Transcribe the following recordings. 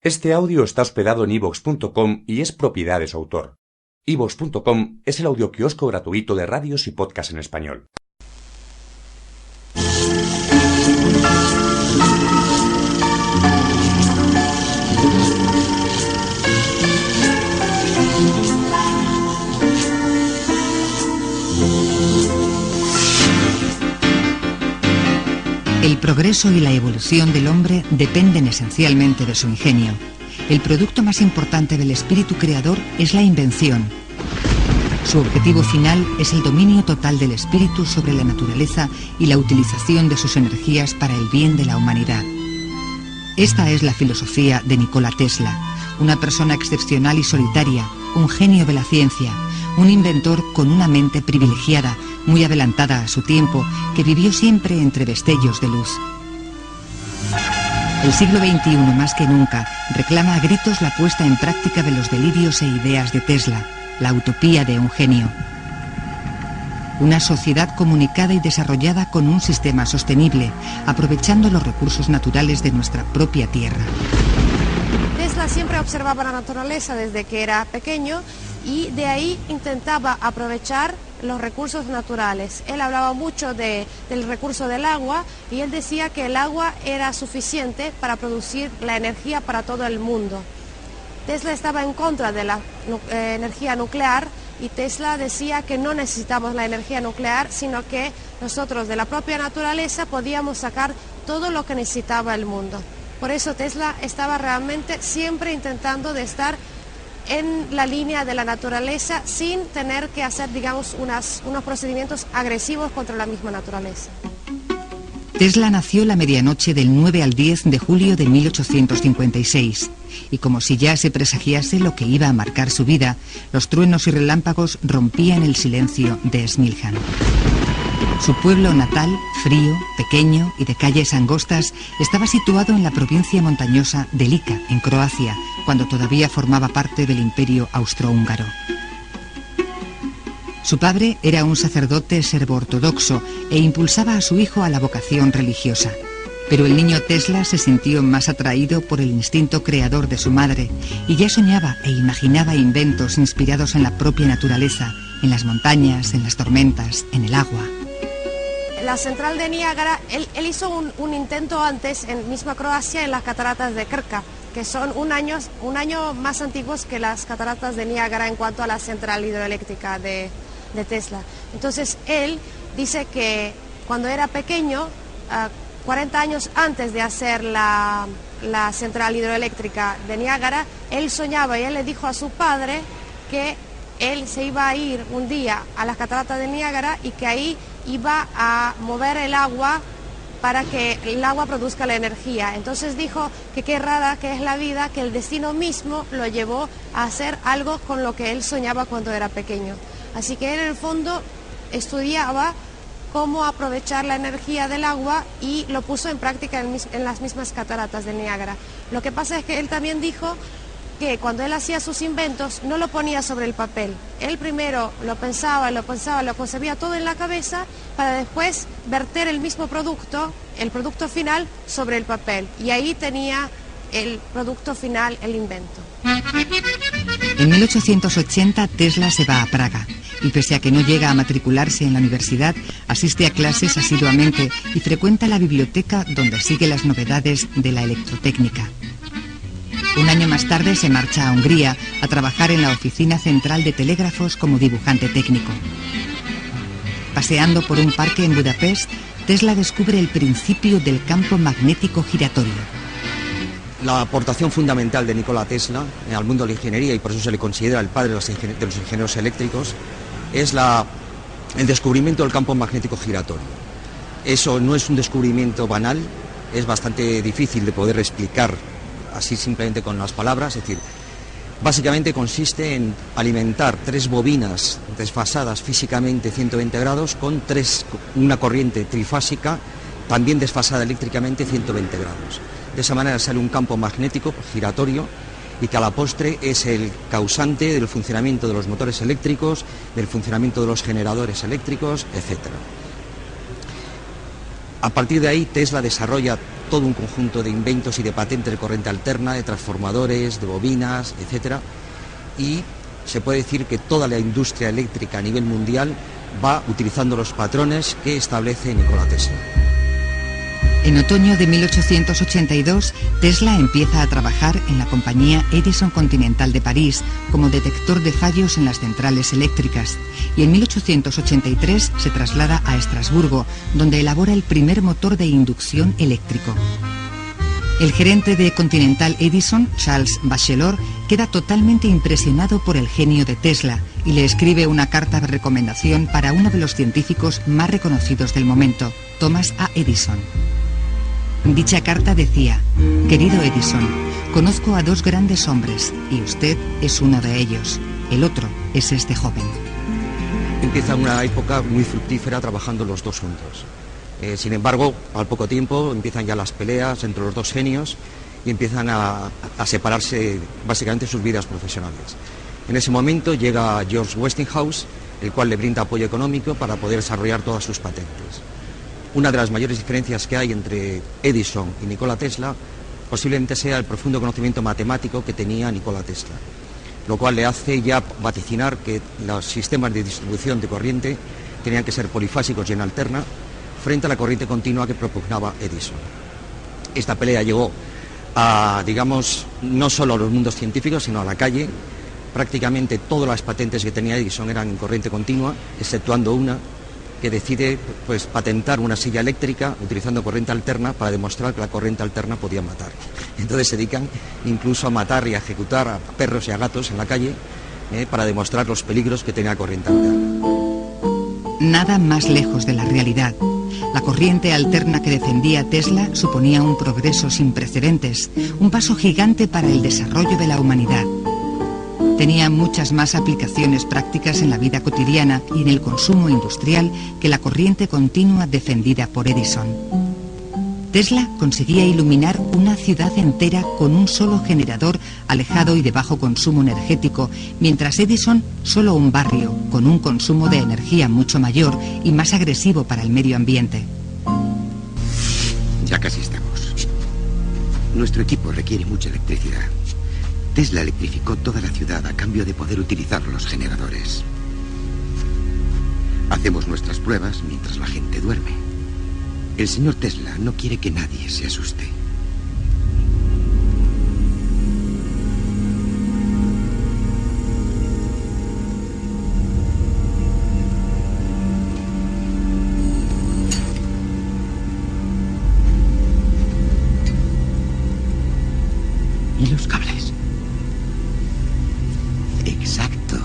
Este audio está hospedado en iVoox.com y es propiedad de su autor. iVoox.com es el audioquiosco gratuito de radios y podcasts en español. El progreso y la evolución del hombre dependen esencialmente de su ingenio. El producto más importante del espíritu creador es la invención. Su objetivo final es el dominio total del espíritu sobre la naturaleza y la utilización de sus energías para el bien de la humanidad. Esta es la filosofía de Nikola Tesla, una persona excepcional y solitaria, un genio de la ciencia, un inventor con una mente privilegiada, muy adelantada a su tiempo, que vivió siempre entre destellos de luz. El siglo XXI, más que nunca, reclama a gritos la puesta en práctica de los delirios e ideas de Tesla, la utopía de un genio. Una sociedad comunicada y desarrollada con un sistema sostenible, aprovechando los recursos naturales de nuestra propia tierra. Tesla siempre observaba la naturaleza desde que era pequeño y de ahí intentaba aprovechar los recursos naturales. Él hablaba mucho del recurso del agua y él decía que el agua era suficiente para producir la energía para todo el mundo. Tesla estaba en contra de la energía nuclear y Tesla decía que no necesitamos la energía nuclear, sino que nosotros de la propia naturaleza podíamos sacar todo lo que necesitaba el mundo. Por eso Tesla estaba realmente siempre intentando de estar en la línea de la naturaleza sin tener que hacer, digamos, unos procedimientos agresivos contra la misma naturaleza. Tesla nació la medianoche del 9 al 10 de julio de 1856 y como si ya se presagiase lo que iba a marcar su vida, los truenos y relámpagos rompían el silencio de Smiljan. Su pueblo natal, frío, pequeño y de calles angostas, estaba situado en la provincia montañosa de Lika, en Croacia, cuando todavía formaba parte del Imperio Austrohúngaro. Su padre era un sacerdote serbo-ortodoxo e impulsaba a su hijo a la vocación religiosa. Pero el niño Tesla se sintió más atraído por el instinto creador de su madre y ya soñaba e imaginaba inventos inspirados en la propia naturaleza, en las montañas, en las tormentas, en el agua. La central de Niágara, él hizo un intento antes en misma Croacia en las cataratas de Krka, que son un año más antiguos que las cataratas de Niágara en cuanto a la central hidroeléctrica de Tesla. Entonces él dice que cuando era pequeño, 40 años antes de hacer la central hidroeléctrica de Niágara, él soñaba y él le dijo a su padre que él se iba a ir un día a las cataratas de Niágara y que ahí iba a mover el agua para que el agua produzca la energía. Entonces dijo que qué rara que es la vida, que el destino mismo lo llevó a hacer algo con lo que él soñaba cuando era pequeño. Así que él en el fondo estudiaba cómo aprovechar la energía del agua y lo puso en práctica en las mismas cataratas de Niágara. Lo que pasa es que él también dijo que cuando él hacía sus inventos no lo ponía sobre el papel. Él primero lo pensaba, lo concebía todo en la cabeza para después verter el mismo producto, el producto final, sobre el papel. Y ahí tenía el producto final, el invento. En 1880 Tesla se va a Praga y pese a que no llega a matricularse en la universidad, asiste a clases asiduamente y frecuenta la biblioteca donde sigue las novedades de la electrotécnica. Un año más tarde se marcha a Hungría a trabajar en la oficina central de telégrafos como dibujante técnico. Paseando por un parque en Budapest, Tesla descubre el principio del campo magnético giratorio. La aportación fundamental de Nikola Tesla al mundo de la ingeniería, y por eso se le considera el padre de los ingenieros eléctricos, es el descubrimiento del campo magnético giratorio. Eso no es un descubrimiento banal, es bastante difícil de poder explicar así simplemente con las palabras, es decir, básicamente consiste en alimentar 3 bobinas desfasadas físicamente 120 grados con una corriente trifásica también desfasada eléctricamente 120 grados. De esa manera sale un campo magnético giratorio y que a la postre es el causante del funcionamiento de los motores eléctricos, del funcionamiento de los generadores eléctricos, etc. A partir de ahí Tesla desarrolla todo un conjunto de inventos y de patentes de corriente alterna, de transformadores, de bobinas, etc. Y se puede decir que toda la industria eléctrica a nivel mundial va utilizando los patrones que establece Nikola Tesla. En otoño de 1882, Tesla empieza a trabajar en la compañía Edison Continental de París como detector de fallos en las centrales eléctricas, y en 1883 se traslada a Estrasburgo, donde elabora el primer motor de inducción eléctrico. El gerente de Continental Edison, Charles Bachelor, queda totalmente impresionado por el genio de Tesla y le escribe una carta de recomendación para uno de los científicos más reconocidos del momento, Thomas A. Edison. Dicha carta decía: querido Edison, conozco a dos grandes hombres y usted es uno de ellos. El otro es este joven. Empieza una época muy fructífera trabajando los dos juntos. Sin embargo, al poco tiempo empiezan ya las peleas entre los dos genios y empiezan a separarse básicamente sus vidas profesionales. En ese momento llega George Westinghouse, el cual le brinda apoyo económico para poder desarrollar todas sus patentes. Una de las mayores diferencias que hay entre Edison y Nikola Tesla posiblemente sea el profundo conocimiento matemático que tenía Nikola Tesla, lo cual le hace ya vaticinar que los sistemas de distribución de corriente tenían que ser polifásicos y en alterna frente a la corriente continua que propugnaba Edison. Esta pelea llegó a, digamos, no solo a los mundos científicos, sino a la calle. Prácticamente todas las patentes que tenía Edison eran en corriente continua, exceptuando una que decide pues patentar una silla eléctrica utilizando corriente alterna para demostrar que la corriente alterna podía matar. Entonces se dedican incluso a matar y a ejecutar a perros y a gatos en la calle para demostrar los peligros que tenía la corriente alterna. Nada más lejos de la realidad. La corriente alterna que defendía Tesla suponía un progreso sin precedentes, un paso gigante para el desarrollo de la humanidad. Tenía muchas más aplicaciones prácticas en la vida cotidiana y en el consumo industrial que la corriente continua defendida por Edison. Tesla conseguía iluminar una ciudad entera con un solo generador alejado y de bajo consumo energético, mientras Edison solo un barrio con un consumo de energía mucho mayor y más agresivo para el medio ambiente. Ya casi estamos. Nuestro equipo requiere mucha electricidad. Tesla electrificó toda la ciudad a cambio de poder utilizar los generadores. Hacemos nuestras pruebas mientras la gente duerme. El señor Tesla no quiere que nadie se asuste. ¿Y los cables? Exacto.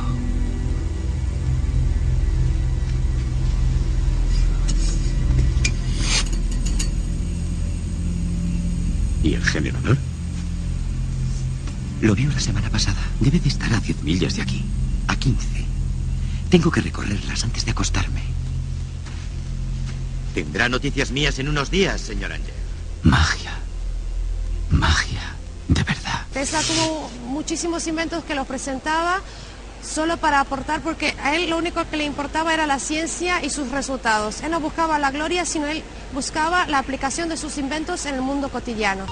¿Y el generador? Lo vio la semana pasada. Debe de estar a 10 millas de aquí. A 15. Tengo que recorrerlas antes de acostarme. Tendrá noticias mías en unos días, señor Anger. Magia. Magia. De verdad. Tesla tuvo muchísimos inventos que los presentaba solo para aportar, porque a él lo único que le importaba era la ciencia y sus resultados. Él no buscaba la gloria, sino él buscaba la aplicación de sus inventos en el mundo cotidiano.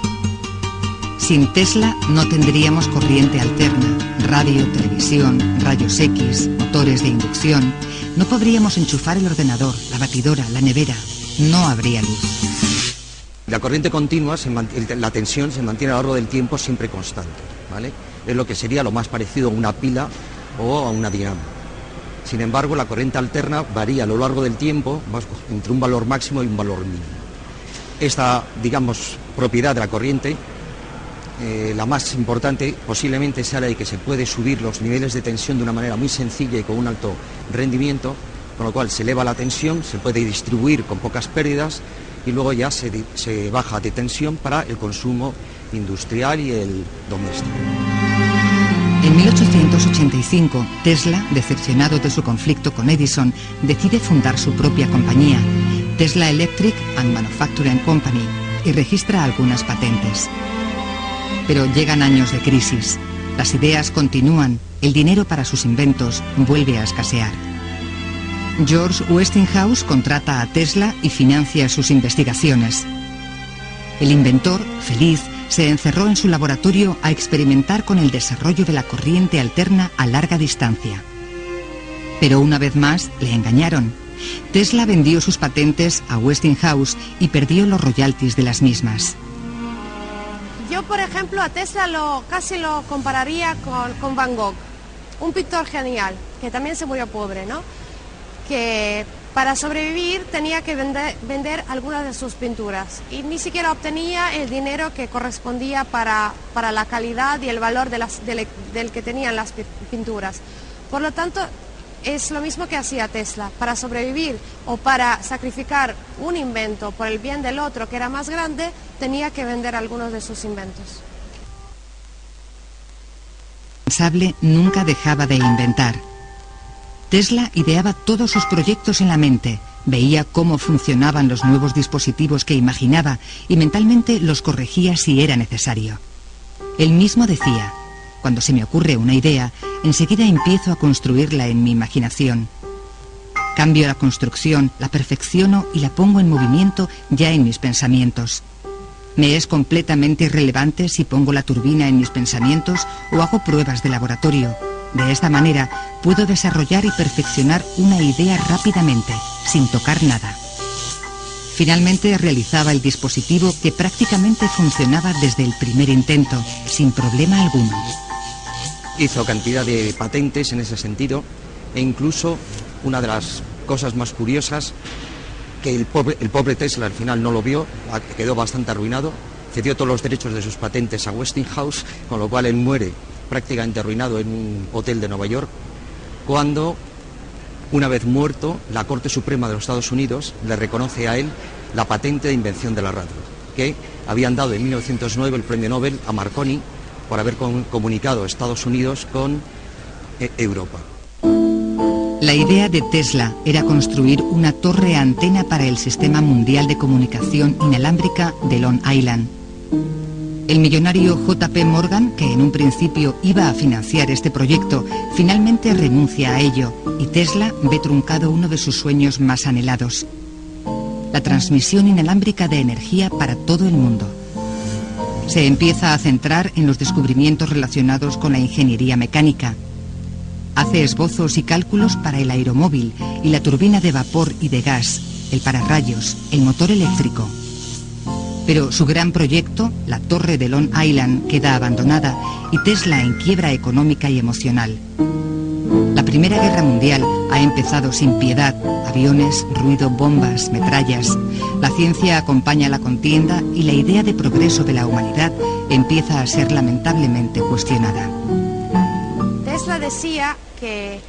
Sin Tesla no tendríamos corriente alterna, radio, televisión, rayos X, motores de inducción. No podríamos enchufar el ordenador, la batidora, la nevera. No habría luz. La corriente continua, la tensión se mantiene a lo largo del tiempo siempre constante, ¿vale? Es lo que sería lo más parecido a una pila o a una dinamo. Sin embargo, la corriente alterna varía a lo largo del tiempo entre un valor máximo y un valor mínimo. Esta, digamos, propiedad de la corriente, la más importante, posiblemente sea la de que se puede subir los niveles de tensión de una manera muy sencilla y con un alto rendimiento, con lo cual se eleva la tensión, se puede distribuir con pocas pérdidas y luego ya se baja de tensión para el consumo industrial y el doméstico. En 1885, Tesla, decepcionado de su conflicto con Edison, decide fundar su propia compañía, Tesla Electric and Manufacturing Company, y registra algunas patentes. Pero llegan años de crisis. Las ideas continúan, el dinero para sus inventos vuelve a escasear. George Westinghouse contrata a Tesla y financia sus investigaciones. El inventor, feliz, se encerró en su laboratorio a experimentar con el desarrollo de la corriente alterna a larga distancia. Pero una vez más le engañaron. Tesla vendió sus patentes a Westinghouse y perdió los royalties de las mismas. Yo, por ejemplo, a Tesla casi lo compararía con Van Gogh, un pintor genial, que también se murió pobre, ¿no? Que para sobrevivir tenía que vender algunas de sus pinturas y ni siquiera obtenía el dinero que correspondía para la calidad y el valor del que tenían las pinturas. Por lo tanto, es lo mismo que hacía Tesla. Para sobrevivir o para sacrificar un invento por el bien del otro que era más grande, tenía que vender algunos de sus inventos. El responsable nunca dejaba de inventar. Tesla ideaba todos sus proyectos en la mente, veía cómo funcionaban los nuevos dispositivos que imaginaba y mentalmente los corregía si era necesario. Él mismo decía: cuando se me ocurre una idea, enseguida empiezo a construirla en mi imaginación. Cambio la construcción, la perfecciono y la pongo en movimiento ya en mis pensamientos. Me es completamente irrelevante si pongo la turbina en mis pensamientos o hago pruebas de laboratorio. De esta manera puedo desarrollar y perfeccionar una idea rápidamente, sin tocar nada. Finalmente realizaba el dispositivo que prácticamente funcionaba desde el primer intento, sin problema alguno. Hizo cantidad de patentes en ese sentido e incluso una de las cosas más curiosas, que el pobre Tesla al final no lo vio, quedó bastante arruinado, cedió todos los derechos de sus patentes a Westinghouse, con lo cual él muere prácticamente arruinado en un hotel de Nueva York, cuando, una vez muerto, la Corte Suprema de los Estados Unidos le reconoce a él la patente de invención de la radio, que habían dado en 1909 el premio Nobel a Marconi por haber comunicado a Estados Unidos con Europa. La idea de Tesla era construir una torre antena para el Sistema Mundial de Comunicación Inalámbrica de Long Island. El millonario J.P. Morgan, que en un principio iba a financiar este proyecto, finalmente renuncia a ello y Tesla ve truncado uno de sus sueños más anhelados: la transmisión inalámbrica de energía para todo el mundo. Se empieza a centrar en los descubrimientos relacionados con la ingeniería mecánica. Hace esbozos y cálculos para el aeromóvil y la turbina de vapor y de gas, el pararrayos, el motor eléctrico. Pero su gran proyecto, la torre de Long Island, queda abandonada y Tesla en quiebra económica y emocional. La Primera Guerra Mundial ha empezado sin piedad: aviones, ruido, bombas, metrallas. La ciencia acompaña la contienda y la idea de progreso de la humanidad empieza a ser lamentablemente cuestionada. Tesla decía que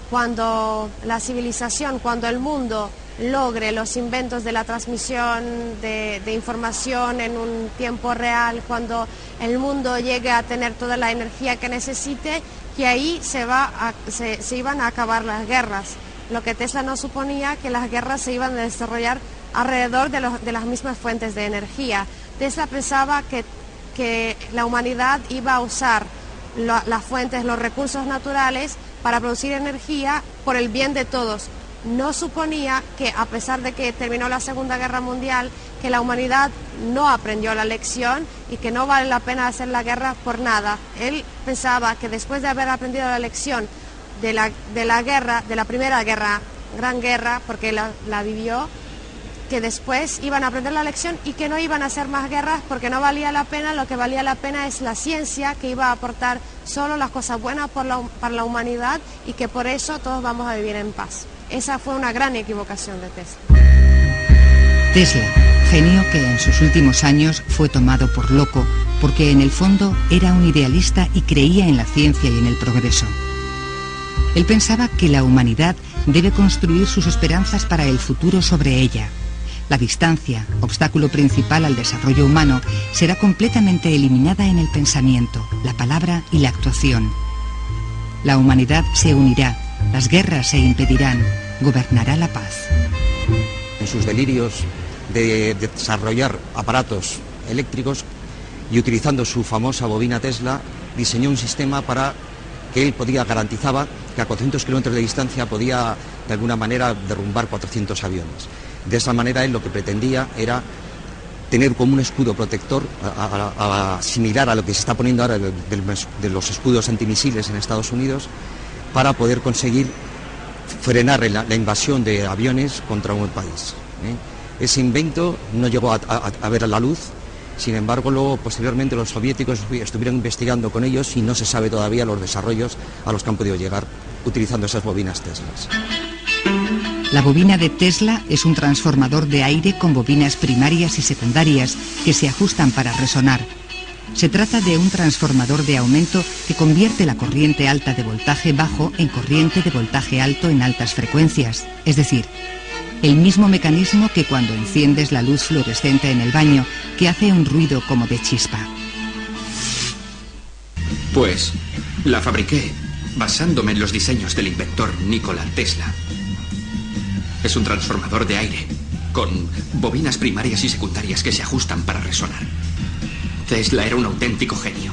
cuando la civilización, cuando el mundo logre los inventos de la transmisión de información en un tiempo real, cuando el mundo llegue a tener toda la energía que necesite, que ahí se iban a acabar las guerras. Lo que Tesla no suponía, que las guerras se iban a desarrollar alrededor de las mismas fuentes de energía. Tesla pensaba que la humanidad iba a usar las fuentes, los recursos naturales para producir energía por el bien de todos. No suponía que, a pesar de que terminó la Segunda Guerra Mundial, que la humanidad no aprendió la lección y que no vale la pena hacer la guerra por nada. Él pensaba que después de haber aprendido la lección de la guerra, de la Primera Guerra, Gran Guerra, porque la vivió, que después iban a aprender la lección y que no iban a hacer más guerras porque no valía la pena. Lo que valía la pena es la ciencia, que iba a aportar solo las cosas buenas para la humanidad y que por eso todos vamos a vivir en paz. Esa fue una gran equivocación de Tesla. Tesla, genio que en sus últimos años fue tomado por loco, porque en el fondo era un idealista y creía en la ciencia y en el progreso. Él pensaba que la humanidad debe construir sus esperanzas para el futuro sobre ella. La distancia, obstáculo principal al desarrollo humano, será completamente eliminada en el pensamiento, la palabra y la actuación. La humanidad se unirá, las guerras se impedirán, gobernará la paz. En sus delirios de desarrollar aparatos eléctricos y utilizando su famosa bobina Tesla, diseñó un sistema para que él garantizaba que a 400 kilómetros de distancia podía de alguna manera derrumbar 400 aviones. De esa manera él lo que pretendía era tener como un escudo protector similar a lo que se está poniendo ahora de los escudos antimisiles en Estados Unidos, para poder conseguir frenar la invasión de aviones contra un país. Ese invento no llegó a ver la luz. Sin embargo, luego, posteriormente, los soviéticos estuvieron investigando con ellos y no se sabe todavía los desarrollos a los que han podido llegar utilizando esas bobinas Tesla. La bobina de Tesla es un transformador de aire con bobinas primarias y secundarias que se ajustan para resonar. Se trata de un transformador de aumento que convierte la corriente alta de voltaje bajo en corriente de voltaje alto en altas frecuencias, es decir, el mismo mecanismo que cuando enciendes la luz fluorescente en el baño, que hace un ruido como de chispa. Pues la fabriqué basándome en los diseños del inventor Nikola Tesla. Es un transformador de aire con bobinas primarias y secundarias que se ajustan para resonar. Tesla era un auténtico genio.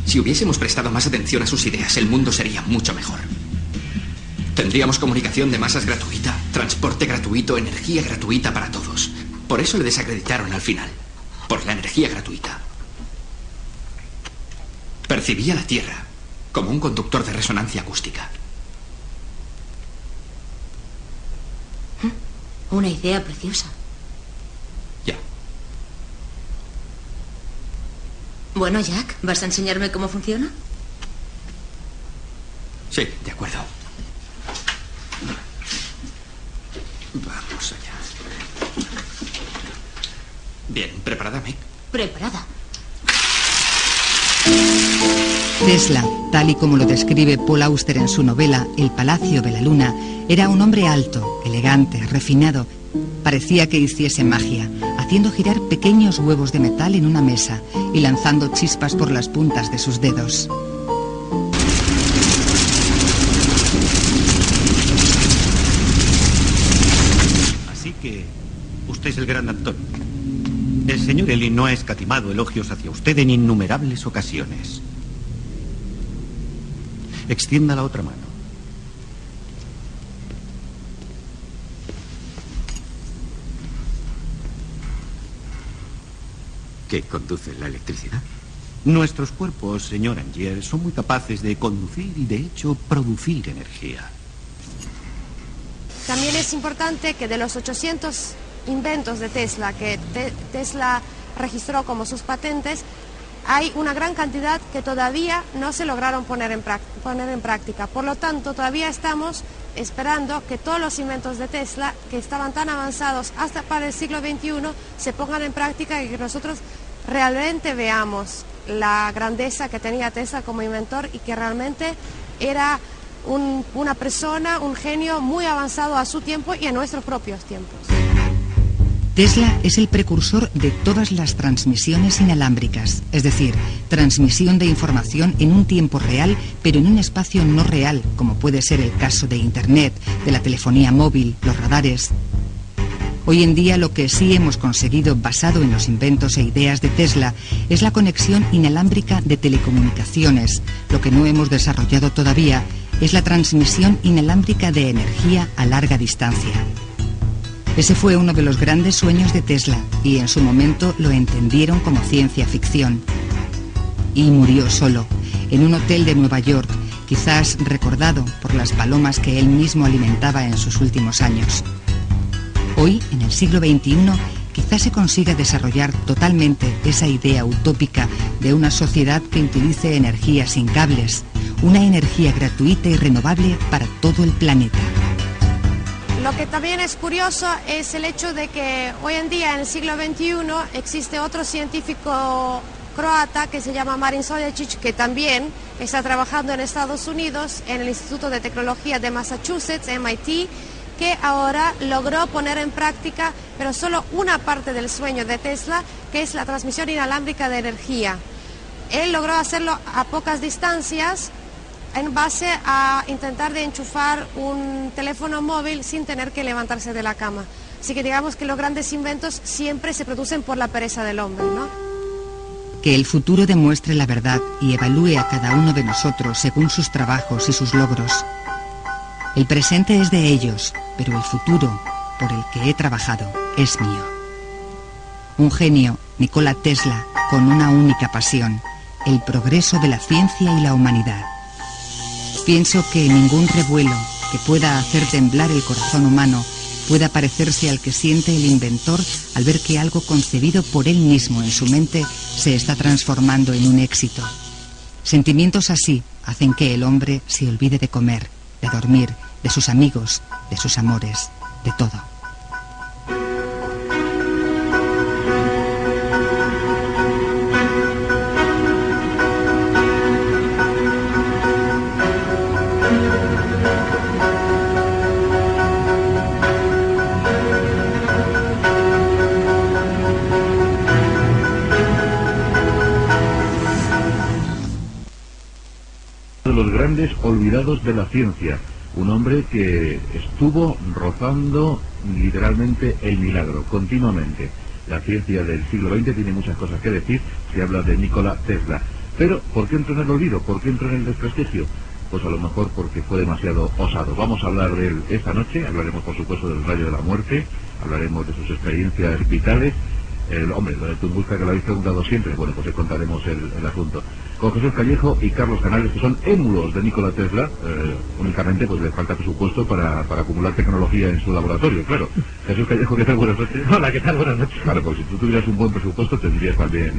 Si hubiésemos prestado más atención a sus ideas, el mundo sería mucho mejor. Tendríamos comunicación de masas gratuita, transporte gratuito, energía gratuita para todos. Por eso le desacreditaron al final, por la energía gratuita. Percibía la Tierra como un conductor de resonancia acústica. Una idea preciosa. Ya. Bueno, Jack, ¿vas a enseñarme cómo funciona? Sí, de acuerdo. Vamos allá. Bien, ¿preparada, Meg? Preparada. Tesla, tal y como lo describe Paul Auster en su novela El Palacio de la Luna, era un hombre alto, elegante, refinado. Parecía que hiciese magia, haciendo girar pequeños huevos de metal en una mesa y lanzando chispas por las puntas de sus dedos. Así que usted es el gran actor. El señor Eli no ha escatimado elogios hacia usted en innumerables ocasiones. Extienda la otra mano. ¿Qué conduce la electricidad? Nuestros cuerpos, señor Angier, son muy capaces de conducir y, de hecho, producir energía. También es importante que de los 800 inventos de Tesla que Tesla registró como sus patentes, hay una gran cantidad que todavía no se lograron poner en práctica. Por lo tanto, todavía estamos esperando que todos los inventos de Tesla, que estaban tan avanzados hasta para el siglo XXI, se pongan en práctica y que nosotros realmente veamos la grandeza que tenía Tesla como inventor y que realmente era una persona, un genio muy avanzado a su tiempo y a nuestros propios tiempos. Tesla es el precursor de todas las transmisiones inalámbricas, es decir, transmisión de información en un tiempo real, pero en un espacio no real, como puede ser el caso de Internet, de la telefonía móvil, los radares. Hoy en día lo que sí hemos conseguido, basado en los inventos e ideas de Tesla, es la conexión inalámbrica de telecomunicaciones. Lo que no hemos desarrollado todavía es la transmisión inalámbrica de energía a larga distancia. Ese fue uno de los grandes sueños de Tesla y en su momento lo entendieron como ciencia ficción. Y murió solo, en un hotel de Nueva York, quizás recordado por las palomas que él mismo alimentaba en sus últimos años. Hoy, en el siglo XXI, quizás se consiga desarrollar totalmente esa idea utópica de una sociedad que utilice energía sin cables, una energía gratuita y renovable para todo el planeta. Lo que también es curioso es el hecho de que hoy en día, en el siglo XXI, existe otro científico croata que se llama Marin Soljačić, que también está trabajando en Estados Unidos, en el Instituto de Tecnología de Massachusetts, MIT, que ahora logró poner en práctica, pero solo una parte del sueño de Tesla, que es la transmisión inalámbrica de energía. Él logró hacerlo a pocas distancias, en base a intentar de enchufar un teléfono móvil sin tener que levantarse de la cama. Así que digamos que los grandes inventos siempre se producen por la pereza del hombre, ¿no? Que el futuro demuestre la verdad y evalúe a cada uno de nosotros según sus trabajos y sus logros. El presente es de ellos, pero el futuro, por el que he trabajado, es mío. Un genio, Nikola Tesla, con una única pasión: el progreso de la ciencia y la humanidad. Pienso que ningún revuelo que pueda hacer temblar el corazón humano pueda parecerse al que siente el inventor al ver que algo concebido por él mismo en su mente se está transformando en un éxito. Sentimientos así hacen que el hombre se olvide de comer, de dormir, de sus amigos, de sus amores, de todo. Los grandes olvidados de la ciencia, un hombre que estuvo rozando literalmente el milagro continuamente. La ciencia del siglo XX tiene muchas cosas que decir, se habla de Nikola Tesla, pero ¿por qué entró en el olvido? ¿Por qué entró en el desprestigio? Pues a lo mejor porque fue demasiado osado. Vamos a hablar de él esta noche, hablaremos por supuesto del rayo de la muerte, hablaremos de sus experiencias vitales. Hombre, lo de Tunguska, que lo habéis preguntado siempre, bueno, pues contaremos el asunto. Con Jesús Callejo y Carlos Canales, que son émulos de Nikola Tesla, únicamente pues le falta presupuesto para acumular tecnología en su laboratorio, claro. Jesús Callejo, ¿qué tal? Buenas noches. Hola, ¿qué tal? Buenas noches. Claro, pues si tú tuvieras un buen presupuesto tendrías también...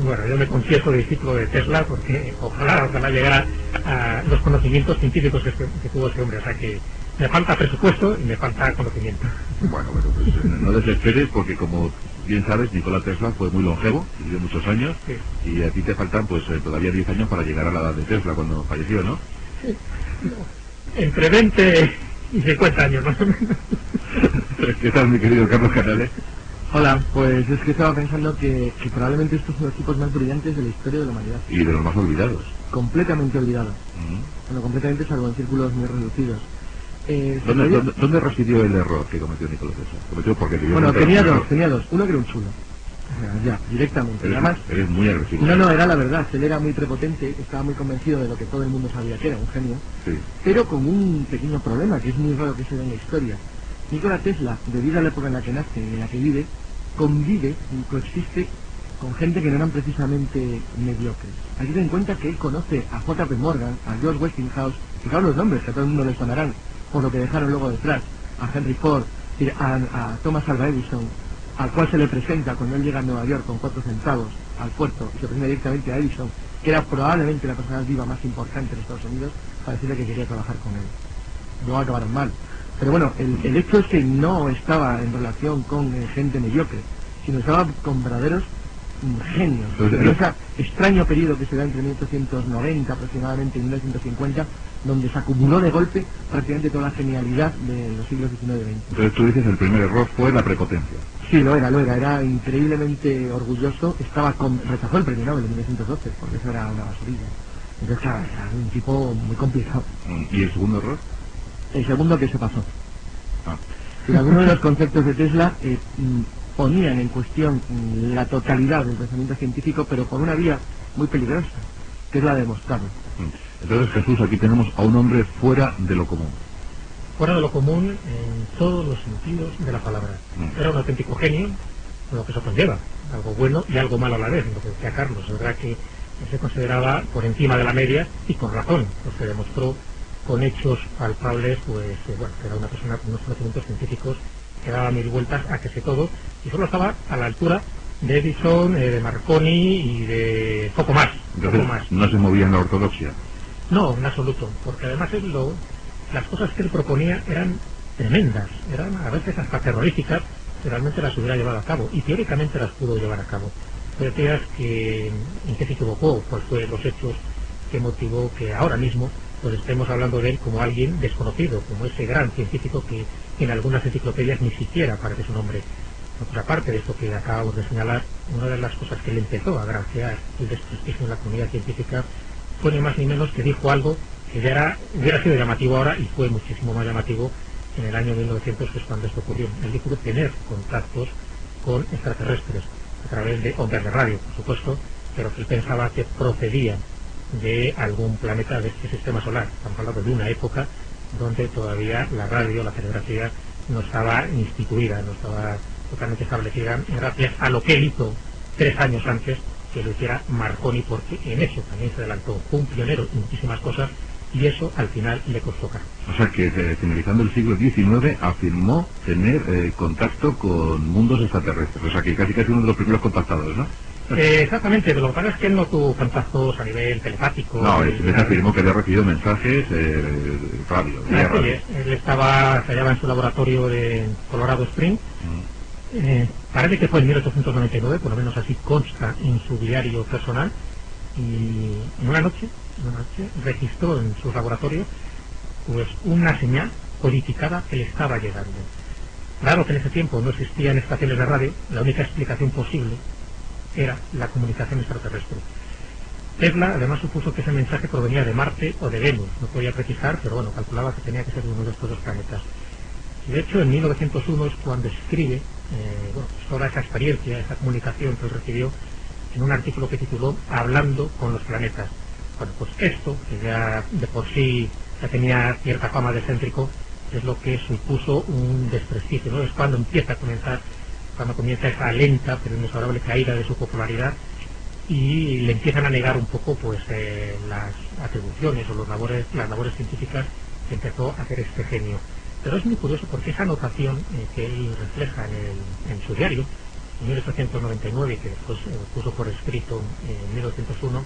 Bueno, yo me confieso discípulo de Tesla porque ojalá llegara a los conocimientos científicos que tuvo ese hombre, o sea que me falta presupuesto y me falta conocimiento. Bueno, pues no desesperes porque como bien sabes, Nikola Tesla fue muy longevo, vivió muchos años, sí. Y a ti te faltan pues todavía 10 años para llegar a la edad de Tesla cuando falleció, ¿no? Sí. Entre 20 y 50 años más o menos. ¿Qué tal, mi querido Carlos Canales? Hola, pues es que estaba pensando que probablemente estos son los tipos más brillantes de la historia de la humanidad. Y de los más olvidados. Completamente olvidados. Bueno, completamente, salvo en círculos muy reducidos. ¿Dónde residió el error que cometió Nikola Tesla? Bueno, tenía dos. Uno que era un chulo. O sea, ya, directamente. Además, eres muy agresivo. No, era la verdad. Él era muy prepotente, estaba muy convencido de lo que todo el mundo sabía que era, un genio. Sí. Pero con un pequeño problema, que es muy raro que se dé en la historia. Nikola Tesla, debido a la época en la que nace y en la que vive, convive y coexiste con gente que no eran precisamente mediocres. Hay que tener en cuenta que él conoce a J.P. Morgan, a George Westinghouse, fijaos los nombres que a todo el mundo les sonarán, por lo que dejaron luego detrás, a Henry Ford, a Thomas Alva Edison, al cual se le presenta cuando él llega a Nueva York con 4 centavos al puerto y se presenta directamente a Edison, que era probablemente la persona viva más importante en Estados Unidos, para decirle que quería trabajar con él. Luego acabaron mal. Pero bueno, el hecho es que no estaba en relación con gente mediocre, sino estaba con verdaderos genios. En ese extraño periodo que se da entre 1890 aproximadamente y 1950, donde se acumuló de golpe prácticamente toda la genialidad de los siglos XIX y XX. Entonces tú dices el primer error fue la prepotencia. Sí, lo era increíblemente orgulloso, rechazó el premio Nobel en 1912, porque eso era una basurilla. Entonces era un tipo muy complicado. ¿Y el segundo error? El segundo, que se pasó. Y algunos de los conceptos de Tesla ponían en cuestión la totalidad del pensamiento científico, pero por una vía muy peligrosa, que es la de demostrarlo. Entonces, Jesús, aquí tenemos a un hombre fuera de lo común. Fuera de lo común en todos los sentidos de la palabra. Era un auténtico genio, lo que eso conlleva, algo bueno y algo malo a la vez, lo que decía Carlos. Es verdad que se consideraba por encima de la media y con razón, pues se demostró con hechos palpables, pues bueno, era una persona con unos conocimientos científicos que daba 1000 vueltas a que sé todo, y solo estaba a la altura de Edison, de Marconi y de poco más. Entonces, poco más. No se movía en la ortodoxia. No, en absoluto, porque además las cosas que él proponía eran tremendas, eran a veces hasta terroríficas, que realmente las hubiera llevado a cabo, y teóricamente las pudo llevar a cabo. Pero te que en qué se equivocó, cuáles fueron los hechos que motivó que ahora mismo pues estemos hablando de él como alguien desconocido, como ese gran científico que en algunas enciclopedias ni siquiera aparece su nombre. Por aparte de esto que acabamos de señalar, una de las cosas que le empezó a granjear el desprestigio en la comunidad científica fue ni más ni menos que dijo algo que ya hubiera sido llamativo ahora y fue muchísimo más llamativo en el año 1900, que es cuando esto ocurrió. Él dijo tener contactos con extraterrestres a través de ondas de radio, por supuesto, pero que él pensaba que procedían de algún planeta de este sistema solar. Estamos hablando de una época donde todavía la radio, la telegrafía, no estaba instituida, no estaba totalmente establecida gracias a lo que él hizo 3 años antes que lo hiciera Marconi, porque en eso también se adelantó, fue un pionero en muchísimas cosas y eso al final le costó caro. O sea que finalizando el siglo XIX afirmó tener contacto con mundos extraterrestres, o sea que casi uno de los primeros contactadores, ¿no? Exactamente, pero lo que pasa es que él no tuvo contactos a nivel telepático. No, él afirmó que había recibido mensajes radio. Él se hallaba en su laboratorio de Colorado Springs. Parece que fue en 1899, por lo menos así consta en su diario personal, y en una noche registró en su laboratorio pues una señal codificada que le estaba llegando. Claro que en ese tiempo no existían estaciones de radio, la única explicación posible era la comunicación extraterrestre. Tesla además supuso que ese mensaje provenía de Marte o de Venus, no podía precisar, pero bueno, calculaba que tenía que ser uno de estos 2 planetas. Y de hecho en 1901 es cuando escribe toda esa experiencia, esa comunicación que él recibió en un artículo que tituló Hablando con los planetas. Bueno, pues esto, que ya de por sí ya tenía cierta fama de excéntrico, es lo que supuso un desprestigio, ¿no? Es cuando comienza esa lenta pero inexorable caída de su popularidad y le empiezan a negar un poco pues las atribuciones o las labores científicas que empezó a hacer este genio. Pero es muy curioso porque esa anotación que él refleja en su diario, en 1899, que después puso por escrito en 1901,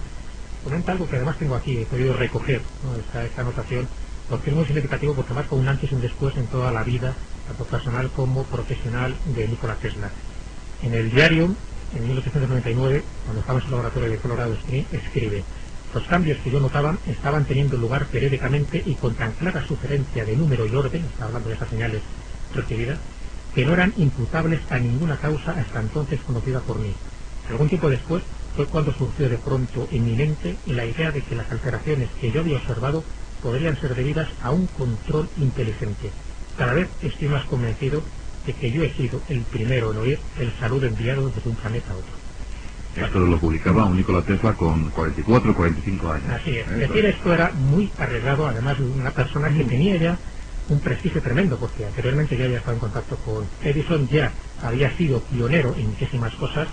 comenta algo que además tengo aquí, he podido recoger, ¿no? esta anotación, porque es muy significativo, porque marca un antes y un después en toda la vida, tanto personal como profesional, de Nikola Tesla. En el diario, en 1899, cuando estaba en su laboratorio de Colorado Springs, escribe: los cambios que yo notaba estaban teniendo lugar periódicamente y con tan clara sugerencia de número y orden, está hablando de esas señales recibidas, que no eran imputables a ninguna causa hasta entonces conocida por mí. Algún tiempo después fue cuando surgió de pronto en mi mente la idea de que las alteraciones que yo había observado podrían ser debidas a un control inteligente. Cada vez estoy más convencido de que yo he sido el primero en oír el saludo enviado desde un planeta a otro. Esto lo publicaba un Nikola Tesla con 44 o 45 años. Así es. Decir esto era muy arriesgado, además de una persona que tenía ya un prestigio tremendo, porque anteriormente ya había estado en contacto con Edison, ya había sido pionero en muchísimas cosas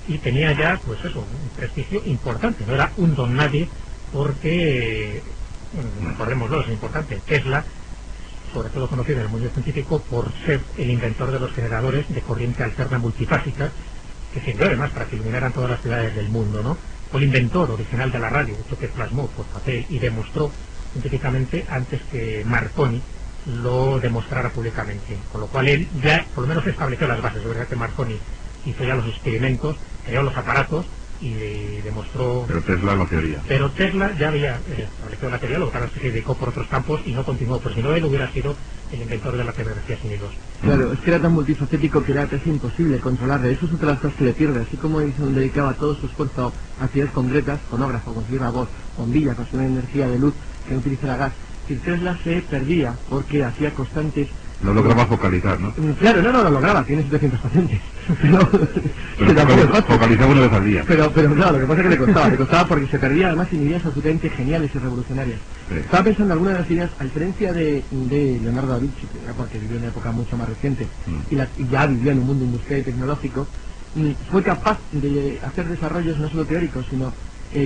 y tenía ya, pues eso, un prestigio importante. No era un don nadie, porque, recordémoslo, es importante, Tesla, sobre todo conocido en el mundo científico por ser el inventor de los generadores de corriente alterna multifásica, que sirvió además para que iluminaran todas las ciudades del mundo, ¿no? Fue el inventor original de la radio, esto que plasmó por papel y demostró científicamente antes que Marconi lo demostrara públicamente, con lo cual él ya por lo menos estableció las bases. De verdad que Marconi hizo ya los experimentos, creó los aparatos y demostró... Pero Tesla la teoría. Pero Tesla ya había establecido la teoría, lo que pasa es que se dedicó por otros campos y no continuó, pero si no él hubiera sido el inventor de la telegrafía sin hilos. Claro, es que era tan multifacético que era casi imposible controlarle. Eso es otra de las cosas que le pierde. Así como Edison dedicaba todo su esfuerzo a actividades concretas, fonógrafo, conseguir una voz, bombilla, conseguir energía de luz que no utilizara gas, si Tesla se perdía porque hacía constantes... Lo lograba focalizar, ¿no? Claro, no lo lograba, tiene 700 pacientes. Pero focalizaba una vez al día. Pero claro, lo que pasa es que le costaba porque se perdía además en ideas absolutamente geniales y revolucionarias. Sí. Estaba pensando en algunas de las ideas, a diferencia de Leonardo da Vinci, porque vivió en una época mucho más reciente y ya vivió en un mundo industrial y tecnológico, fue capaz de hacer desarrollos no solo teóricos, sino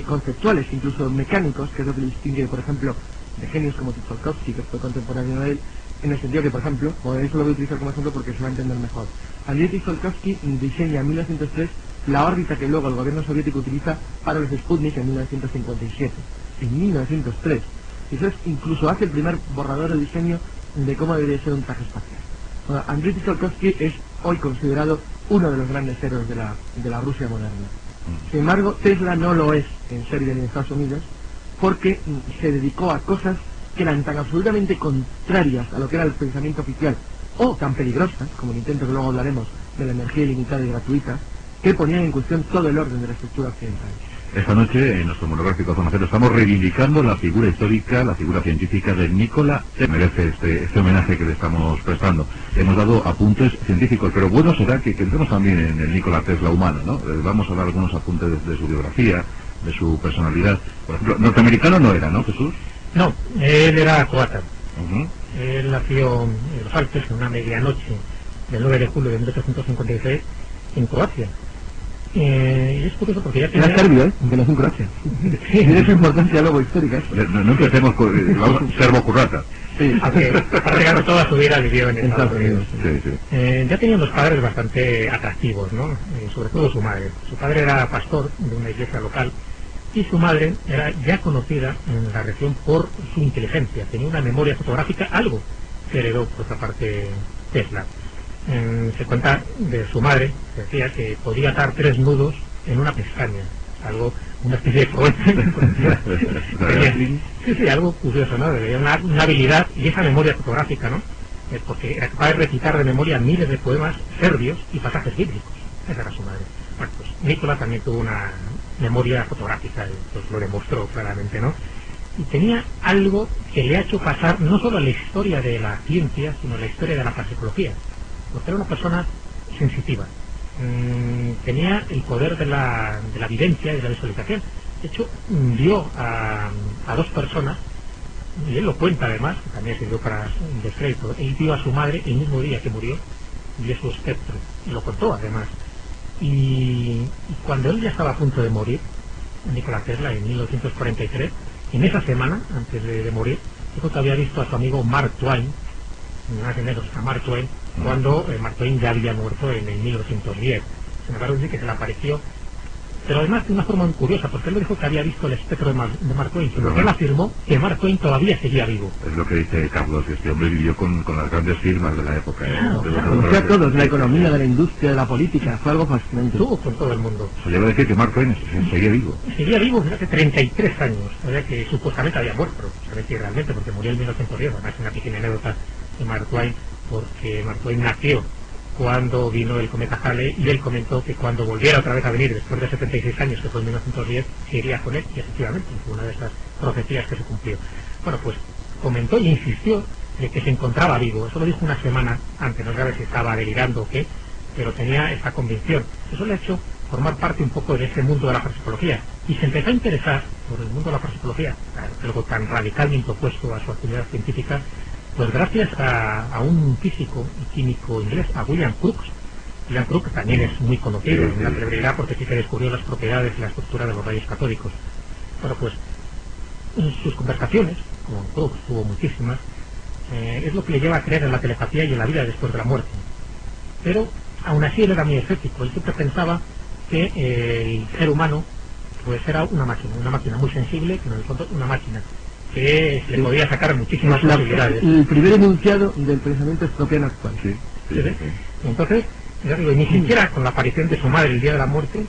conceptuales, incluso mecánicos, que es lo que le distingue, por ejemplo, de genios como Tsiolkovsky, que fue contemporáneo de él, en el sentido que, por ejemplo, eso lo voy a utilizar como ejemplo porque se va a entender mejor. Andrei Tsiolkovsky diseña en 1903 la órbita que luego el gobierno soviético utiliza para los Sputnik en 1957. En 1903. Y eso incluso hace el primer borrador de diseño de cómo debería ser un traje espacial. Bueno, Andrei Tsiolkovsky es hoy considerado uno de los grandes héroes de la Rusia moderna. Sin embargo, Tesla no lo es en Serbia ni en Estados Unidos porque se dedicó a cosas que eran tan absolutamente contrarias a lo que era el pensamiento oficial o tan peligrosas, como el intento que luego hablaremos de la energía ilimitada y gratuita, que ponían en cuestión todo el orden de la estructura occidental. Esta noche, en nuestro monográfico Zona Cero, estamos reivindicando la figura histórica, la figura científica de Nikola Tesla. Merece este homenaje que le estamos prestando. Hemos dado apuntes científicos, pero bueno será que entremos también en el Nikola Tesla humano, ¿no? Vamos a dar algunos apuntes de su biografía, de su personalidad. Por ejemplo, norteamericano no era, ¿no, Jesús? No, él era croata. Él nació en los Alpes en una medianoche del 9 de julio de 1856 en Croacia. Y es curioso porque ya tenía... Era serbio, aunque nació en Croacia. Tiene su importancia luego histórica. No empecemos con la serbo-currata. Sí, aunque prácticamente toda su vida vivió en Estados Unidos. Sí. Ya tenía unos padres bastante atractivos, ¿no? Sobre todo su madre. Su padre era pastor de una iglesia local y su madre era ya conocida en la región por su inteligencia. Tenía una memoria fotográfica, algo que heredó por otra parte Tesla. Se cuenta de su madre, que decía que podía atar 3 nudos en una pestaña, algo, una especie de proeza. Sí, algo curioso, ¿no? Tenía una habilidad y esa memoria fotográfica, ¿no? Porque era capaz de recitar de memoria miles de poemas serbios y pasajes bíblicos. Esa era su madre. Bueno, pues Nikola también tuvo una memoria fotográfica, pues lo demostró claramente, ¿no? Y tenía algo que le ha hecho pasar no solo a la historia de la ciencia, sino a la historia de la parapsicología. Porque era una persona sensitiva. Tenía el poder de la vivencia y de la visualización. De hecho, vio a 2 personas, y él lo cuenta además, que también sirvió para un descrédito. Él vio a su madre el mismo día que murió, vio su espectro, y lo contó además. Y cuando él ya estaba a punto de morir, Nikola Tesla, en 1943, en esa semana, antes de morir, dijo que había visto a su amigo Mark Twain, más o menos a Mark Twain, cuando Mark Twain ya había muerto en el 1910. Sin embargo, dice que se le apareció, pero además de una forma muy curiosa, porque él lo dijo que había visto el espectro de Mark Twain, sino que él afirmó que Mark Twain todavía seguía vivo. Es lo que dice Carlos, que este hombre vivió con las grandes firmas de la época. Conoció a todos, de la economía, de la industria, de la política, fue algo fascinante. Estuvo con todo el mundo. Se lleva a decir que Mark Twain seguía vivo. Seguía vivo desde hace 33 años, o sea que supuestamente había muerto, pero supuestamente realmente, porque murió en 1910, además una pequeña anécdota de Mark Twain, porque Mark Twain nació cuando vino el cometa Halley y él comentó que cuando volviera otra vez a venir después de 76 años, que fue en 1910, se iría con él, y efectivamente fue una de esas profecías que se cumplió. Bueno, pues comentó y insistió de que se encontraba vivo. Eso lo dijo una semana antes, no sabe si estaba delirando o qué, pero tenía esa convicción. Eso le ha hecho formar parte un poco de ese mundo de la parapsicología y se empezó a interesar por el mundo de la parapsicología, algo tan radicalmente opuesto a su actividad científica, pues gracias a un físico y químico inglés, a William Crookes. William Crookes también es muy conocido, una celebridad, porque sí que descubrió las propiedades y la estructura de los rayos catódicos. Bueno, pues en sus conversaciones, como Crookes tuvo muchísimas, es lo que le lleva a creer en la telepatía y en la vida después de la muerte. Pero aún así él era muy escéptico, él siempre pensaba que el ser humano pues era una máquina muy sensible, pero en el fondo una máquina que se le podía sacar muchísimas posibilidades. El primer enunciado del pensamiento estropiano actual. Sí. Entonces, ya digo, ni siquiera con la aparición de su madre el día de la muerte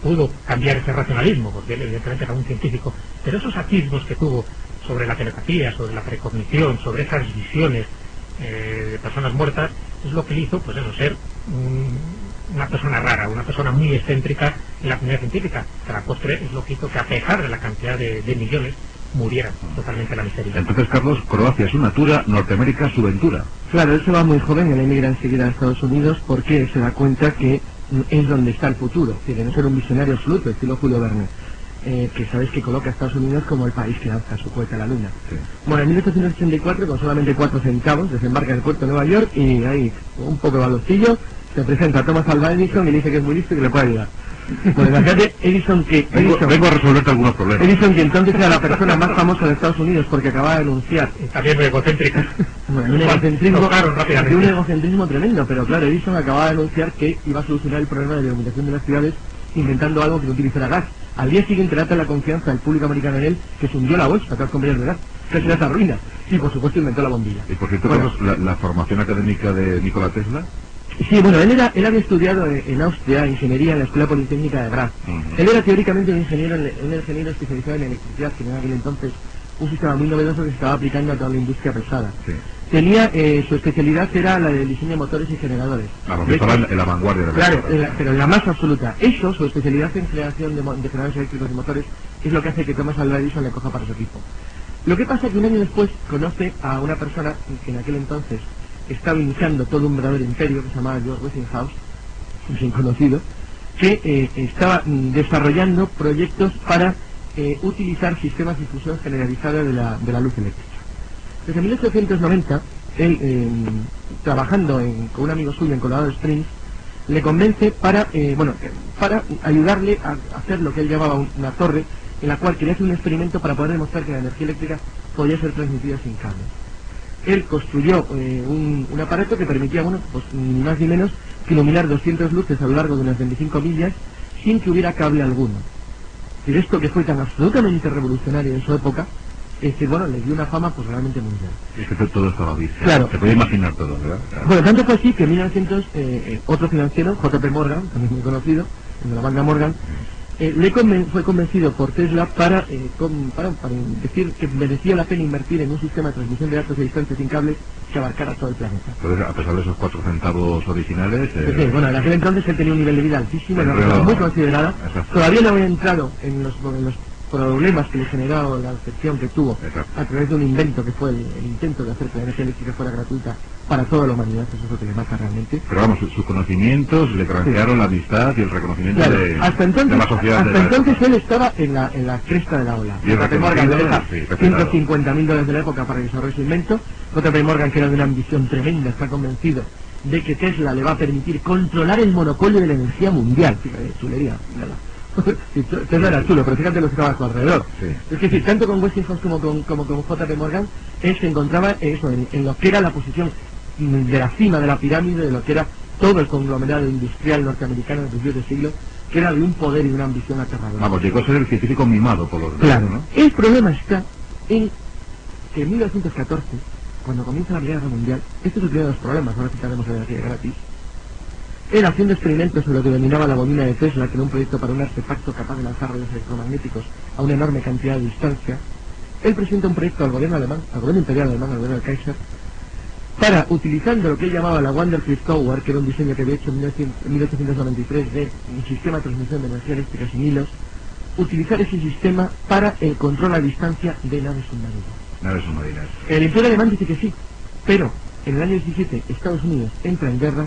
pudo cambiar ese racionalismo, porque él evidentemente era un científico, pero esos atisbos que tuvo sobre la telepatía, sobre la precognición, sobre esas visiones de personas muertas, es lo que le hizo, pues eso, ser una persona rara, una persona muy excéntrica en la comunidad científica, que a la postre es lo que hizo que, a pesar de la cantidad de millones, muriera totalmente la miseria. Entonces, Carlos, Croacia es su natura, Norteamérica su ventura. Claro, él se va muy joven, él emigra enseguida a Estados Unidos porque se da cuenta que es donde está el futuro, es decir, que no ser un visionario absoluto, estilo Julio Verne, que sabéis que coloca a Estados Unidos como el país que lanza su cohete a la luna. Sí. Bueno, en 1884, con solamente 4 centavos, desembarca en el puerto de Nueva York y ahí, un poco de baloncillo, se presenta a Thomas Alva Edison y le dice que es muy listo y que le puede ayudar. Bueno, imagínate, Edison que... Vengo a resolverte algunos problemas. Edison, que entonces era la persona más famosa de Estados Unidos porque acababa de anunciar... También muy egocéntrica. Bueno, un egocentrismo tremendo, pero claro, Edison acababa de anunciar que iba a solucionar el problema de la iluminación de las ciudades inventando algo que no utilizara gas. Al día siguiente trata la confianza del público americano en él, que se hundió la bolsa, todas las compañías de gas, que se las arruina. Y por supuesto inventó la bombilla. Y por cierto, bueno, Carlos, la formación académica de Nikola Tesla... Sí, bueno, él había estudiado en Austria ingeniería en la Escuela Politécnica de Graz. Él era teóricamente un ingeniero especializado en electricidad, que en aquel entonces un sistema muy novedoso que se estaba aplicando a toda la industria pesada. Sí. Tenía, su especialidad era la del diseño de motores y generadores. Claro, que estaba en la vanguardia de la Claro, pero en la más absoluta. Eso, su especialidad en creación de generadores eléctricos y motores, es lo que hace que Thomas Alva Edison le coja para su equipo. Lo que pasa es que un año después conoce a una persona que en aquel entonces estaba iniciando todo un verdadero imperio, que se llamaba George Westinghouse, bien conocido, que estaba desarrollando proyectos para utilizar sistemas de difusión generalizada de la luz eléctrica. Desde 1890, él, trabajando con un amigo suyo en Colorado Springs, le convence para ayudarle a hacer lo que él llamaba una torre, en la cual quería hacer un experimento para poder demostrar que la energía eléctrica podía ser transmitida sin cables. Él construyó un aparato que permitía, pues ni más ni menos que iluminar 200 luces a lo largo de unas 25 millas sin que hubiera cable alguno. Y esto que fue tan absolutamente revolucionario en su época, le dio una fama pues realmente mundial. Es que todo estaba visto. Claro. Se puede imaginar todo, ¿verdad? Claro. Bueno, tanto fue así que en 1900 otro financiero, JP Morgan, también muy conocido, de la banda Morgan, fue convencido por Tesla para decir que merecía la pena invertir en un sistema de transmisión de datos a distancia sin cables que abarcara todo el planeta. Entonces, a pesar de esos 4 centavos originales... en aquel entonces él tenía un nivel de vida altísimo, muy considerada. Todavía no había entrado en los problemas que le generó la afección que tuvo a través de un invento que fue el intento de hacer que la energía eléctrica fuera gratuita para toda la humanidad. Eso es lo que le mata realmente. Pero vamos, sus conocimientos le granjearon la amistad y el reconocimiento de la sociedad. Hasta entonces él estaba en la cresta de la ola. JP Morgan le deja $150.000 de la época para desarrollar su invento. JP Morgan, que era de una ambición tremenda, está convencido de que Tesla le va a permitir controlar el monopolio de la energía mundial. Fíjate, chulería, nada. Tesla era chulo, pero fíjate lo que estaba a su alrededor. Es decir, tanto con Westinghouse como con JP Morgan, él se encontraba en lo que era la posición de la cima de la pirámide, de lo que era todo el conglomerado industrial norteamericano de principios de siglo, que era de un poder y de una ambición aterradora. Vamos, llegó a ser el científico mimado por los demás, claro, ¿no? El problema está en que en 1914, cuando comienza la Primera Guerra Mundial, este es el primero de los problemas, ahora citaremos la energía gratis. Él, haciendo experimentos sobre lo que denominaba la bobina de Tesla, que era un proyecto para un artefacto capaz de lanzar rayos electromagnéticos a una enorme cantidad de distancia, él presenta un proyecto al gobierno alemán, al gobierno imperial alemán, al gobierno del Kaiser, para, utilizando lo que él llamaba la Wonderfleet Tower, que era un diseño que había hecho en 1893 de un sistema de transmisión de energía eléctrica sin hilos, utilizar ese sistema para el control a distancia de naves submarinas. Naves submarinas. El imperio alemán dice que sí, pero en el año 17 Estados Unidos entra en guerra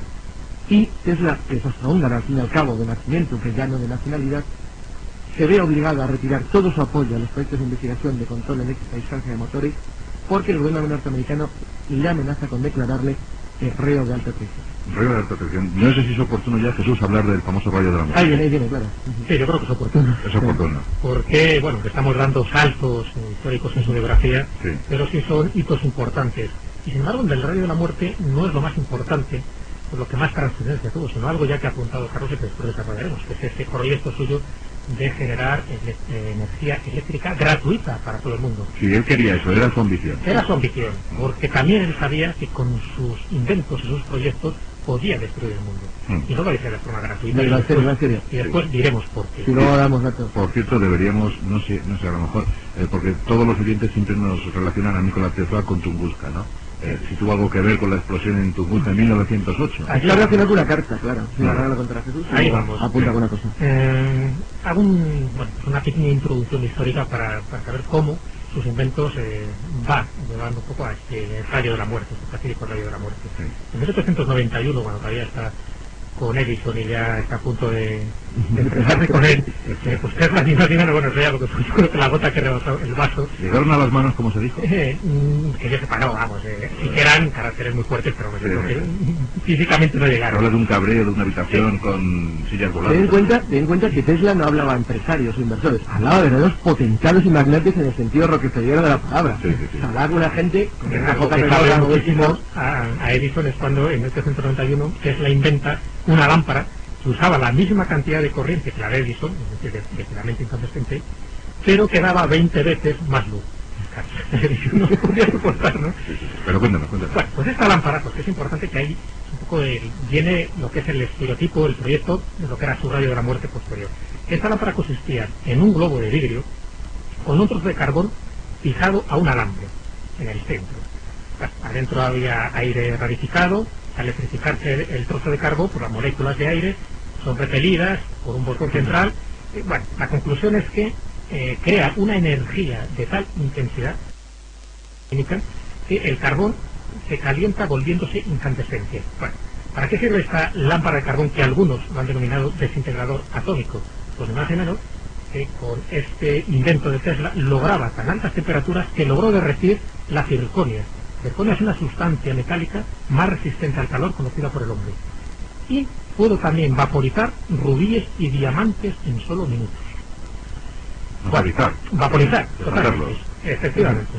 y Tesla, que es austrohúngara al fin y al cabo de nacimiento, que ya no de nacionalidad, se ve obligado a retirar todo su apoyo a los proyectos de investigación de control eléctrico a distancia de motores, porque el gobierno norteamericano le amenaza con declararle reo de alta tensión. Reo de alta tensión. No sé si es oportuno ya, Jesús, hablar del famoso rayo de la muerte. Ahí viene, claro. Sí, yo creo que es oportuno. Es oportuno. Porque, que estamos dando saltos históricos en su biografía, pero sí son hitos importantes. Y sin embargo, del rayo de la muerte no es lo más importante, por lo que más trascendencia tuvo, sino algo ya que ha apuntado Carlos y que después desarrollaremos, que es este proyecto suyo de generar energía eléctrica gratuita para todo el mundo. Sí, él quería eso, era su ambición. Era su ambición, porque también él sabía que con sus inventos y sus proyectos podía destruir el mundo. Y no lo decía de forma gratuita. Y después diremos por qué. Si luego damos datos. Por cierto, deberíamos, no sé, a lo mejor, porque todos los oyentes siempre nos relacionan a Nikola Tesla con Tunguska, ¿no? Si tuvo algo que ver con la explosión en Tunguska en 1908. Aquí la relacionado con una carta, claro. Si la regalo contra Jesús. Ahí vamos. Apunta con una cosa. Hago una pequeña introducción histórica para saber cómo sus inventos van llevando un poco a este rayo de la muerte, este fatídico rayo de la muerte. En 1891, cuando todavía está con Edison y ya está a punto de empezarse con él, pues Tesla ni más ni menos, eso ya lo que fue, yo creo que la gota que rebasó el vaso. ¿Llegaron a las manos, como se dijo? Que yo sepa, no, sí que eran caracteres muy fuertes, pero que físicamente no llegaron. Habla de un cabreo, de una habitación con sillas volantes. Ten en cuenta que Tesla no hablaba a empresarios o inversores, hablaba de verdaderos potentados y magnates en el sentido rockefellero de la palabra. Hablaba con una gente a Edison es cuando en 1891 Tesla inventa una lámpara que usaba la misma cantidad de corriente que la de Edison, es decir, de filamento incandescente, pero que daba 20 veces más luz. No podía soportar, ¿no? Pero cuéntanos. Bueno, pues esta lámpara, pues es importante que ahí un poco viene lo que es el estereotipo, el proyecto, de lo que era su rayo de la muerte posterior. Esta lámpara consistía en un globo de vidrio con un trozo de carbón fijado a un alambre en el centro. Adentro había aire rarificado. Al electrificarse el trozo de carbón, pues las moléculas de aire son repelidas por un botón central. Bueno, la conclusión es que crea una energía de tal intensidad que el carbón se calienta volviéndose incandescente. Bueno, ¿para qué sirve esta lámpara de carbón que algunos lo han denominado desintegrador atómico? Pues ni más ni menos que con este invento de Tesla lograba tan altas temperaturas que logró derretir la circonia, Zirconio es una sustancia metálica más resistente al calor conocida por el hombre. Y pudo también vaporizar rubíes y diamantes en solo minutos. Vaporizar, totalmente. Efectivamente.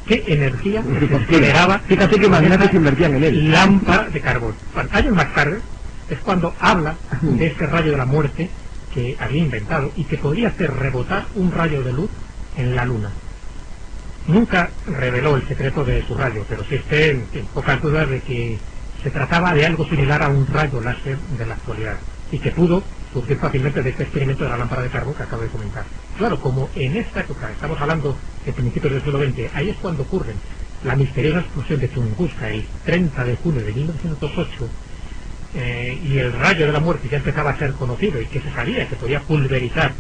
¿Qué energía generaba? Fíjate que magnates invertían en él. Lámpara de carbón. Bueno, años más tarde es cuando habla de ese rayo de la muerte que había inventado y que podría hacer rebotar un rayo de luz en la luna. Nunca reveló el secreto de su rayo, pero existen pocas dudas de que se trataba de algo similar a un rayo láser de la actualidad y que pudo surgir fácilmente de este experimento de la lámpara de carbón que acabo de comentar. Claro, como en esta época, estamos hablando de principios del siglo XX, ahí es cuando ocurre la misteriosa explosión de Tunguska el 30 de junio de 1908, y el rayo de la muerte ya empezaba a ser conocido y que se sabía que podía pulverizar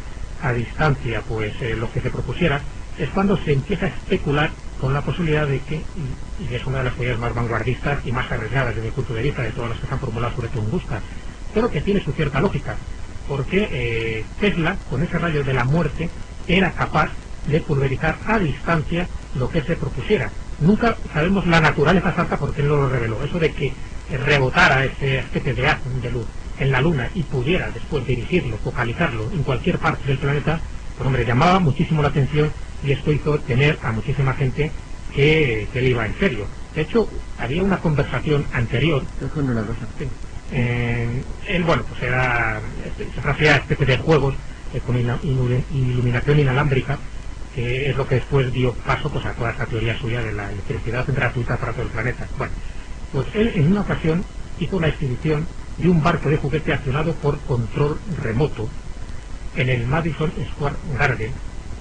a distancia pues lo que se propusiera, es cuando se empieza a especular con la posibilidad de que, y es una de las teorías más vanguardistas y más arriesgadas desde mi punto de vista de todas las que se han formulado sobre Tunguska, pero que tiene su cierta lógica, porque Tesla, con ese rayo de la muerte, era capaz de pulverizar a distancia lo que se propusiera. Nunca sabemos la naturaleza exacta porque él no lo reveló. Eso de que rebotara esa especie de haz de luz en la Luna y pudiera después dirigirlo, focalizarlo en cualquier parte del planeta, pues hombre, llamaba muchísimo la atención y esto hizo tener a muchísima gente que le iba en serio. De hecho, había una conversación anterior. Él, bueno, pues se hacía especie de juegos con iluminación inalámbrica, que es lo que después dio paso pues a toda esta teoría suya de la electricidad gratuita para todo el planeta. Bueno, pues él en una ocasión hizo una exhibición de un barco de juguete accionado por control remoto en el Madison Square Garden,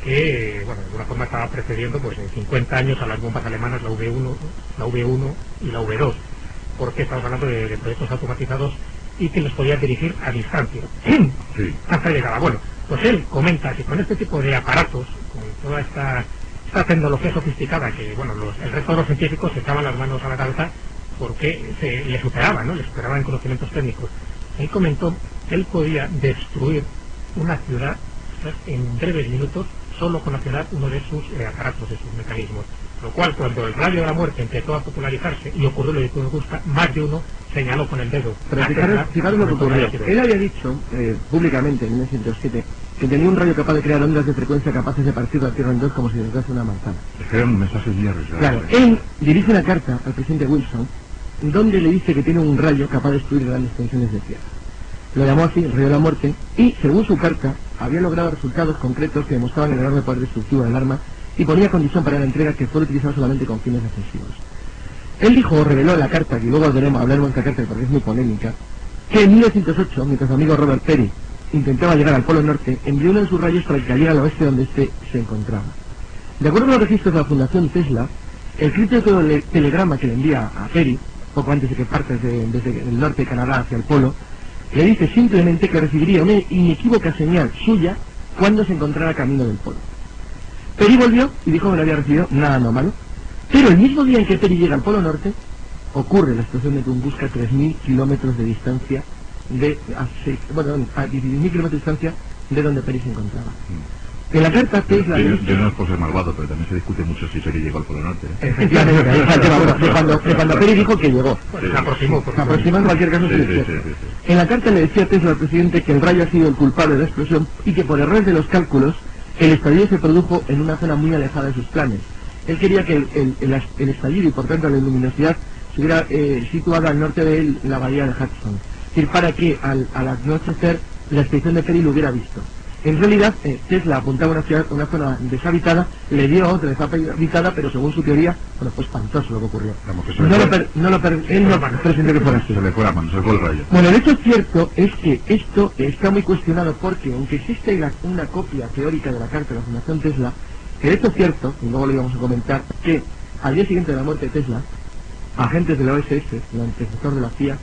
que, bueno, de alguna forma estaba precediendo pues en 50 años a las bombas alemanas, la V1 y la V2, porque estamos hablando de proyectos automatizados y que los podía dirigir a distancia. Sí. Hasta llegaba. Bueno, pues él comenta que con este tipo de aparatos, con toda esta tecnología sofisticada, que bueno, el resto de los científicos se echaban las manos a la cabeza porque le superaban, ¿no? Le superaban en conocimientos técnicos. Él comentó que él podía destruir una ciudad en breves minutos solo con accionar uno de sus aparatos, de sus mecanismos. Lo cual, cuando el rayo de la muerte empezó a popularizarse y ocurrió lo que nos gusta, más de uno señaló con el dedo. Pero fijaros lo que ocurrió. Él había dicho públicamente en 1907 que tenía un rayo capaz de crear ondas de frecuencia capaces de partir la Tierra en dos como si desgase una manzana. Era un mensaje muy arriesgado. Claro, él dirige una carta al presidente Wilson donde le dice que tiene un rayo capaz de destruir grandes tensiones de tierra. Lo llamó así, el rayo de la muerte, y según su carta, había logrado resultados concretos que demostraban el enorme poder destructivo del arma y ponía condición para la entrega que fuera utilizado solamente con fines defensivos. Él dijo, o reveló en la carta, que luego hablaremos de esta carta porque es muy polémica, que en 1908, mientras su amigo Robert Peary intentaba llegar al Polo Norte, envió uno de sus rayos para que cayera al oeste donde éste se encontraba. De acuerdo con los registros de la Fundación Tesla, el críptico telegrama que le envía a Peary, poco antes de que parte desde el norte de Canadá hacia el Polo, le dice simplemente que recibiría una inequívoca señal suya cuando se encontrara camino del Polo. Peary volvió y dijo que no había recibido nada anómalo, pero el mismo día en que Peary llega al Polo Norte, ocurre la explosión de Tunguska a 3.000 kilómetros de distancia a 16.000 kilómetros de distancia de donde Peary se encontraba. En la carta Tesla... Yo no es por ser malvado, pero también se discute mucho si Peary llegó al Polo Norte. Efectivamente, ahí está el tema, de cuando Peary dijo que llegó. Se aproximó en cualquier caso. En la carta le decía Tesla al presidente que el rayo ha sido el culpable de la explosión y que por errores de los cálculos el estallido se produjo en una zona muy alejada de sus planes. Él quería que el estallido y por tanto la luminosidad se hubiera situado al norte de la bahía de Hudson. Es decir, para que al anochecer la expedición de Peary lo hubiera visto. En realidad, Tesla apuntaba a una zona deshabitada, le dio otra deshabitada, pero según su teoría, bueno, fue espantoso lo que ocurrió. Él no presintió que fuera así. Se le fue la mano, se le fue el rayo. Bueno, el hecho cierto es que esto está muy cuestionado porque, aunque existe una copia teórica de la carta de la Fundación Tesla, el hecho cierto, y luego lo íbamos a comentar, que al día siguiente de la muerte de Tesla, agentes de la OSS, el antecesor de la CIA,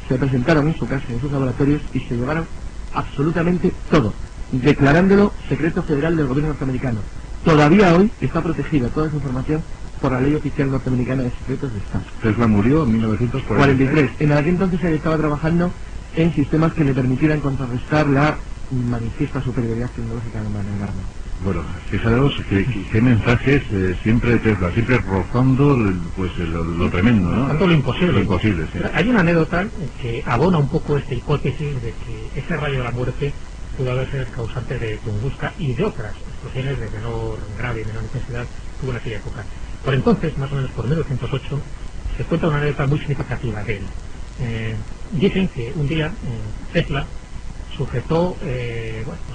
se presentaron en su casa, en sus laboratorios, y se llevaron absolutamente todo, declarándolo secreto federal del gobierno norteamericano. Todavía hoy está protegida toda esa información por la ley oficial norteamericana de secretos de Estado. Tesla murió en 1943. En aquel entonces él estaba trabajando en sistemas que le permitieran contrarrestar la manifiesta superioridad tecnológica alemana en arma. Bueno, fijaros qué mensajes siempre de Tesla, siempre rozando pues lo tremendo, ¿no? Rozando lo imposible. Lo imposible, sí. Hay una anécdota que abona un poco esta hipótesis de que ese rayo de la muerte pudo haber sido el causante de Tunguska y de otras explosiones de menor grave y menor intensidad que hubo en aquella época. Por entonces, más o menos por 1908, se cuenta una anécdota muy significativa de él. Dicen que un día Tesla sujetó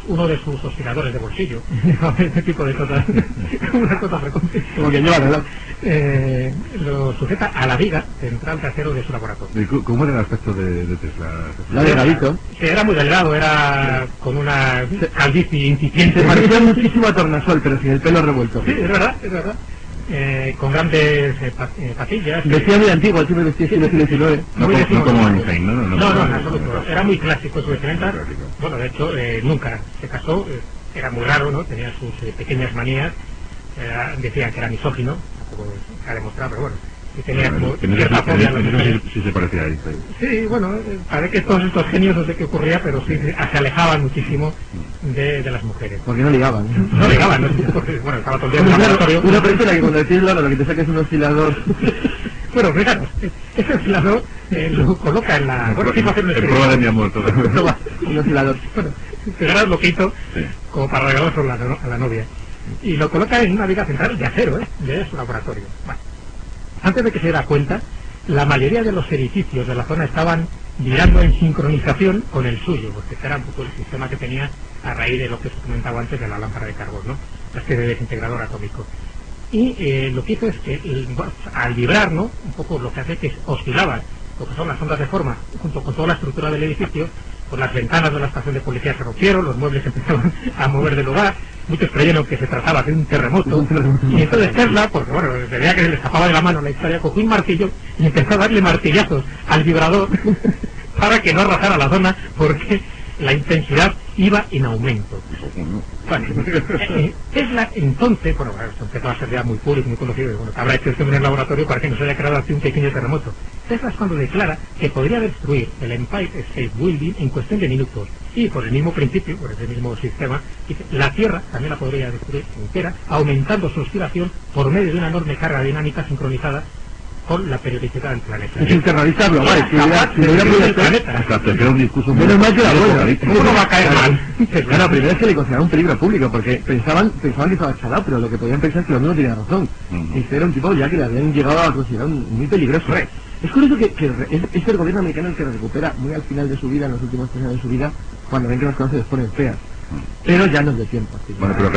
uno de sus osciladores de bolsillo, este tipo de cosas, una cosa frecuente, como que lleva reloj, lo sujeta a la viga central de acero de su laboratorio. ¿Y cómo era el aspecto de Tesla? Era delgadito. Era muy delgado, era con una calvicie incipiente. Se parecía muchísimo a Tornasol, pero sin el pelo revuelto. Sí, es verdad. Con grandes patillas. Vestía muy antiguo, siempre vestía siglo XIX. No como Einstein, ¿no? No, en absoluto. Era muy clásico su vestimenta. Bueno, de hecho, nunca se casó. Era muy raro, ¿no? Tenía sus pequeñas manías. Decían que era misógino. Tampoco se ha demostrado, pero bueno. Y tenía como cierta fobia a las mujeres. Sí se parecía a Einstein. Sí, bueno, parece que todos estos genios, no sé qué ocurría, pero sí se alejaban muchísimo de las mujeres. Porque no ligaban. No ligaban, no sé porque, bueno, estaba todo el día en el laboratorio. Una persona que cuando decís lo que te saca es un oscilador. Bueno, fijaros, ese oscilador lo coloca en la... Bueno, quiso hacer un experimento. Prueba de mi amor, todo. Un oscilador. Bueno, fijaros lo que hizo, como para regalárselo a la novia. Y lo coloca en una viga central de acero, de su laboratorio. Bueno. Antes de que se diera cuenta, la mayoría de los edificios de la zona estaban girando en sincronización con el suyo, porque este era un poco el sistema que tenía a raíz de lo que se comentaba antes de la lámpara de carbón, ¿no? La especie de desintegrador atómico. Y lo que hizo es que, al vibrar, ¿no? Un poco lo que hace que oscilaban lo que son las ondas de forma, junto con toda la estructura del edificio, pues las ventanas de la estación de policía se rompieron, los muebles empezaban a mover del lugar. Muchos creyeron que se trataba de un terremoto. Y entonces Tesla, porque bueno, veía que se le escapaba de la mano la historia, cogió un martillo y empezó a darle martillazos al vibrador para que no arrasara la zona, porque la intensidad iba en aumento. Bueno, Tesla entonces, bueno, esto empezó a ser ya muy público, muy conocido, y bueno, habrá hecho esto en el laboratorio para que no se haya creado así un pequeño terremoto. Tesla es cuando declara que podría destruir el Empire State Building en cuestión de minutos, y por el mismo principio, por ese mismo sistema, dice, la Tierra también la podría destruir entera, aumentando su oscilación por medio de una enorme carga dinámica sincronizada con la periodicidad del planeta. Es un terrorista global, si hubiera podido planeta. Hasta te queda un discurso muy... Menos mal que la buena. ¿Cómo no va a caer mal? Claro, primero es que le consideraba un peligro público, porque pensaban que estaba chalado, pero lo que podían pensar es que lo mismo tenía razón. Este era un tipo ya que le habían llegado a considerar muy peligroso. Es curioso que es el gobierno americano el que lo recupera muy al final de su vida, en los últimos 3 años de su vida, cuando ven que las cosas se les ponen feas. Pero ya no es de tiempo. Bueno, pero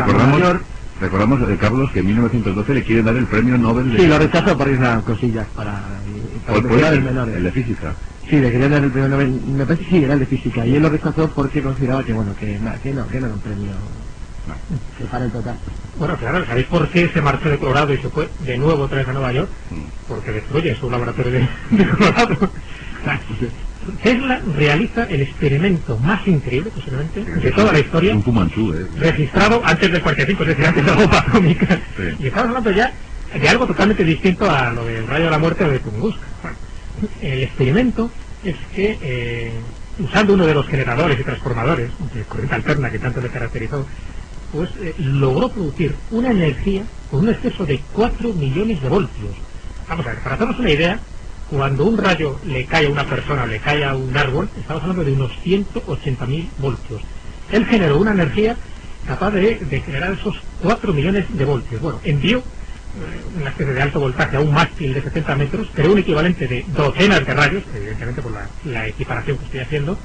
recordamos, Carlos, que en 1912 le quieren dar el premio Nobel de... Sí, lo rechazó por unas cosillas para investigar el menor. El de física. Sí, le querían dar el premio Nobel, me parece que sí, era el de física, y él lo rechazó porque consideraba que, bueno, que no era un premio para el total. Bueno, claro, ¿sabéis por qué se marchó de Colorado y se fue de nuevo otra vez a Nueva York? Porque destruye su laboratorio de Colorado. Tesla realiza el experimento más increíble, posiblemente, de toda la historia, un Fumanchu, registrado antes del 45, es decir, antes de la bomba atómica. Y estamos hablando ya de algo totalmente distinto a lo del rayo de la muerte o de Tunguska. Bueno, el experimento es que, usando uno de los generadores y transformadores de corriente alterna que tanto le caracterizó, pues logró producir una energía con un exceso de 4 millones de voltios. Vamos a ver, para hacernos una idea, cuando un rayo le cae a una persona o le cae a un árbol, estamos hablando de unos 180.000 voltios. Él generó una energía capaz de generar esos 4 millones de voltios. Bueno, envió una especie de alto voltaje a un mástil de 70 metros, creó un equivalente de docenas de rayos, evidentemente por la equiparación que estoy haciendo,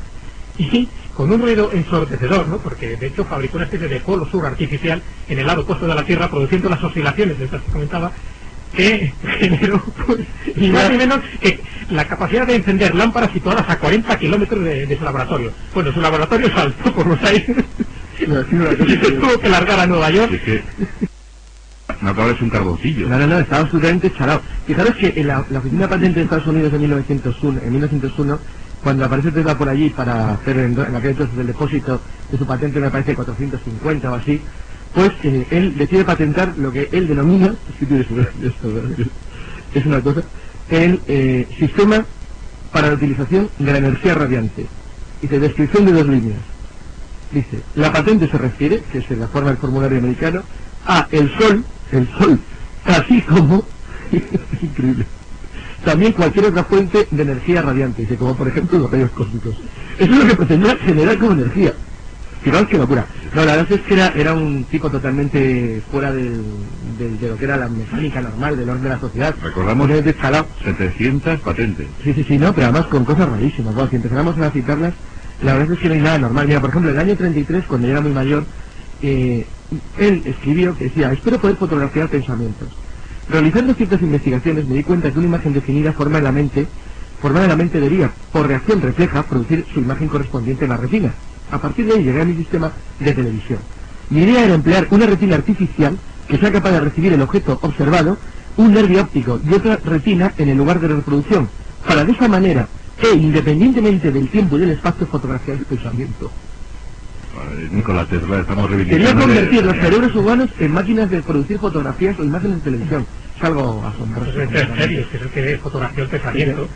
y con un ruido ensordecedor, ¿no? Porque de hecho fabricó una especie de polo sur artificial en el lado opuesto de la Tierra, produciendo las oscilaciones de estas que comentaba, que generó, pues, ni más ni menos que la capacidad de encender lámparas situadas a 40 kilómetros de su laboratorio. Bueno, su laboratorio saltó por los aires y tuvo que largar a Nueva York. No, acaba de ser un carboncillo. No, estaba absolutamente chalado. Fijaros que en la oficina patente de Estados Unidos en 1901, cuando aparece Tesla por allí para hacer en aquel entonces el depósito de su patente, me parece 450 o así, pues él decide patentar lo que él denomina, es una cosa, el sistema para la utilización de la energía radiante. Dice, descripción de 2 líneas. Dice, la patente se refiere, que es en la forma del formulario americano, a el sol, así como, es increíble, también cualquier otra fuente de energía radiante, dice, como por ejemplo los rayos cósmicos. Eso es lo que pretendía generar como energía. Fijaos qué locura. No, la verdad es que era un tipo totalmente fuera de lo que era la mecánica normal del orden de la sociedad. Recordamos 700 patentes. Sí, no, pero además con cosas rarísimas. Bueno, si empezamos a citarlas, la verdad es que no hay nada normal. Mira, por ejemplo, en el año 33, cuando yo era muy mayor, él escribió que decía, espero poder fotografiar pensamientos. Realizando ciertas investigaciones me di cuenta que una imagen definida formada en la mente debía, por reacción refleja, producir su imagen correspondiente en la retina. A partir de ahí llegué a mi sistema de televisión. Mi idea era emplear una retina artificial que sea capaz de recibir el objeto observado, un nervio óptico y otra retina en el lugar de reproducción, para de esa manera, independientemente del tiempo y del espacio, fotografiar el pensamiento. Nikola Tesla, estamos reivindicando... Quería convertir los cerebros humanos en máquinas de producir fotografías o imágenes de televisión. Es algo asombroso. En serio, que es el que fotografió el pensamiento.